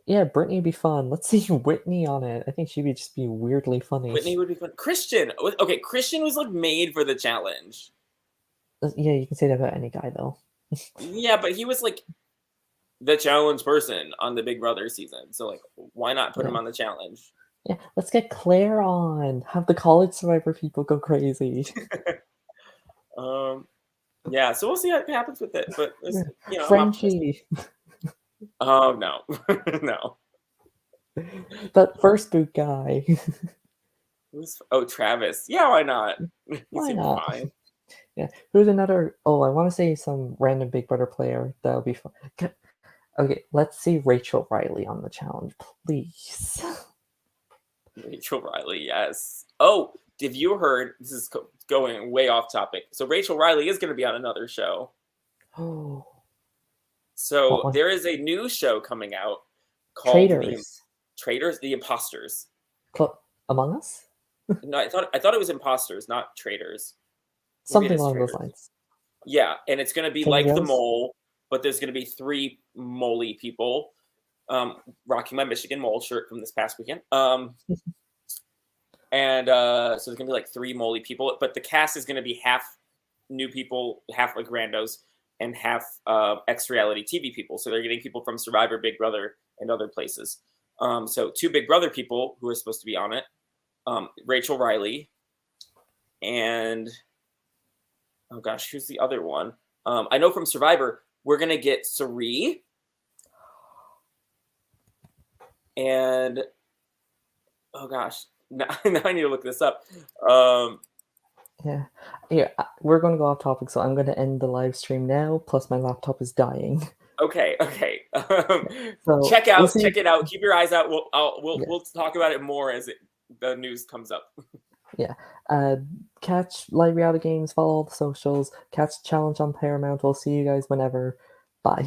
S1: Yeah, Brittany would be fun. Let's see Whitney on it. I think she would just be weirdly funny.
S2: Whitney would be fun. Christian, okay, Christian was like made for the challenge.
S1: Yeah, you can say that about any guy though.
S2: Yeah, but he was like the challenge person on the Big Brother season, so like, why not put him
S1: Yeah.
S2: on the challenge?
S1: Yeah, let's get Claire on. Have the college survivor people go crazy.
S2: Yeah, so we'll see what happens with it. But
S1: Yeah.
S2: you know, I'm optimistic.
S1: Frenchie,
S2: Oh no, no.
S1: that first boot guy.
S2: Oh, Travis. Yeah, why not? He
S1: Why
S2: seems
S1: not?
S2: fine.
S1: Yeah. Who's another? Oh, I want to say some random Big Brother player. That would be fun. Okay, let's see Rachel Riley on the challenge, please.
S2: Rachel Riley, yes. Oh, have you heard? This is going way off topic. So Rachel Riley is going to be on another show.
S1: Oh, what
S2: So
S1: one?
S2: there is a new show coming out called
S1: Traitors.
S2: The Imposters.
S1: Among Us?
S2: No, I thought it was Imposters, not Traitors. Maybe it
S1: Something
S2: is
S1: along those
S2: Traitors.
S1: lines.
S2: Yeah, and it's going to be like the
S1: Fingers?
S2: mole, but there's going to be 3 moley people. Rocking my Michigan mole shirt from this past weekend. And so there's gonna be like 3 moley people, but the cast is gonna be half new people, half like randos, and half ex-reality TV people. So they're getting people from Survivor, Big Brother, and other places. So 2 Big Brother people who are supposed to be on it, Rachel Riley, and oh gosh, who's the other one? I know from Survivor we're gonna get Sari, and oh gosh, now I need to look this up.
S1: Yeah. Here, we're going to go off topic, so I'm going to end the live stream now, plus my laptop is dying.
S2: Okay.
S1: So
S2: check
S1: we'll see.
S2: it out. Keep your eyes out. We'll
S1: Yeah.
S2: talk about it more as the news comes up.
S1: Yeah. Catch Live Reality Games, follow all the socials, catch Challenge on Paramount. We'll see you guys whenever. Bye.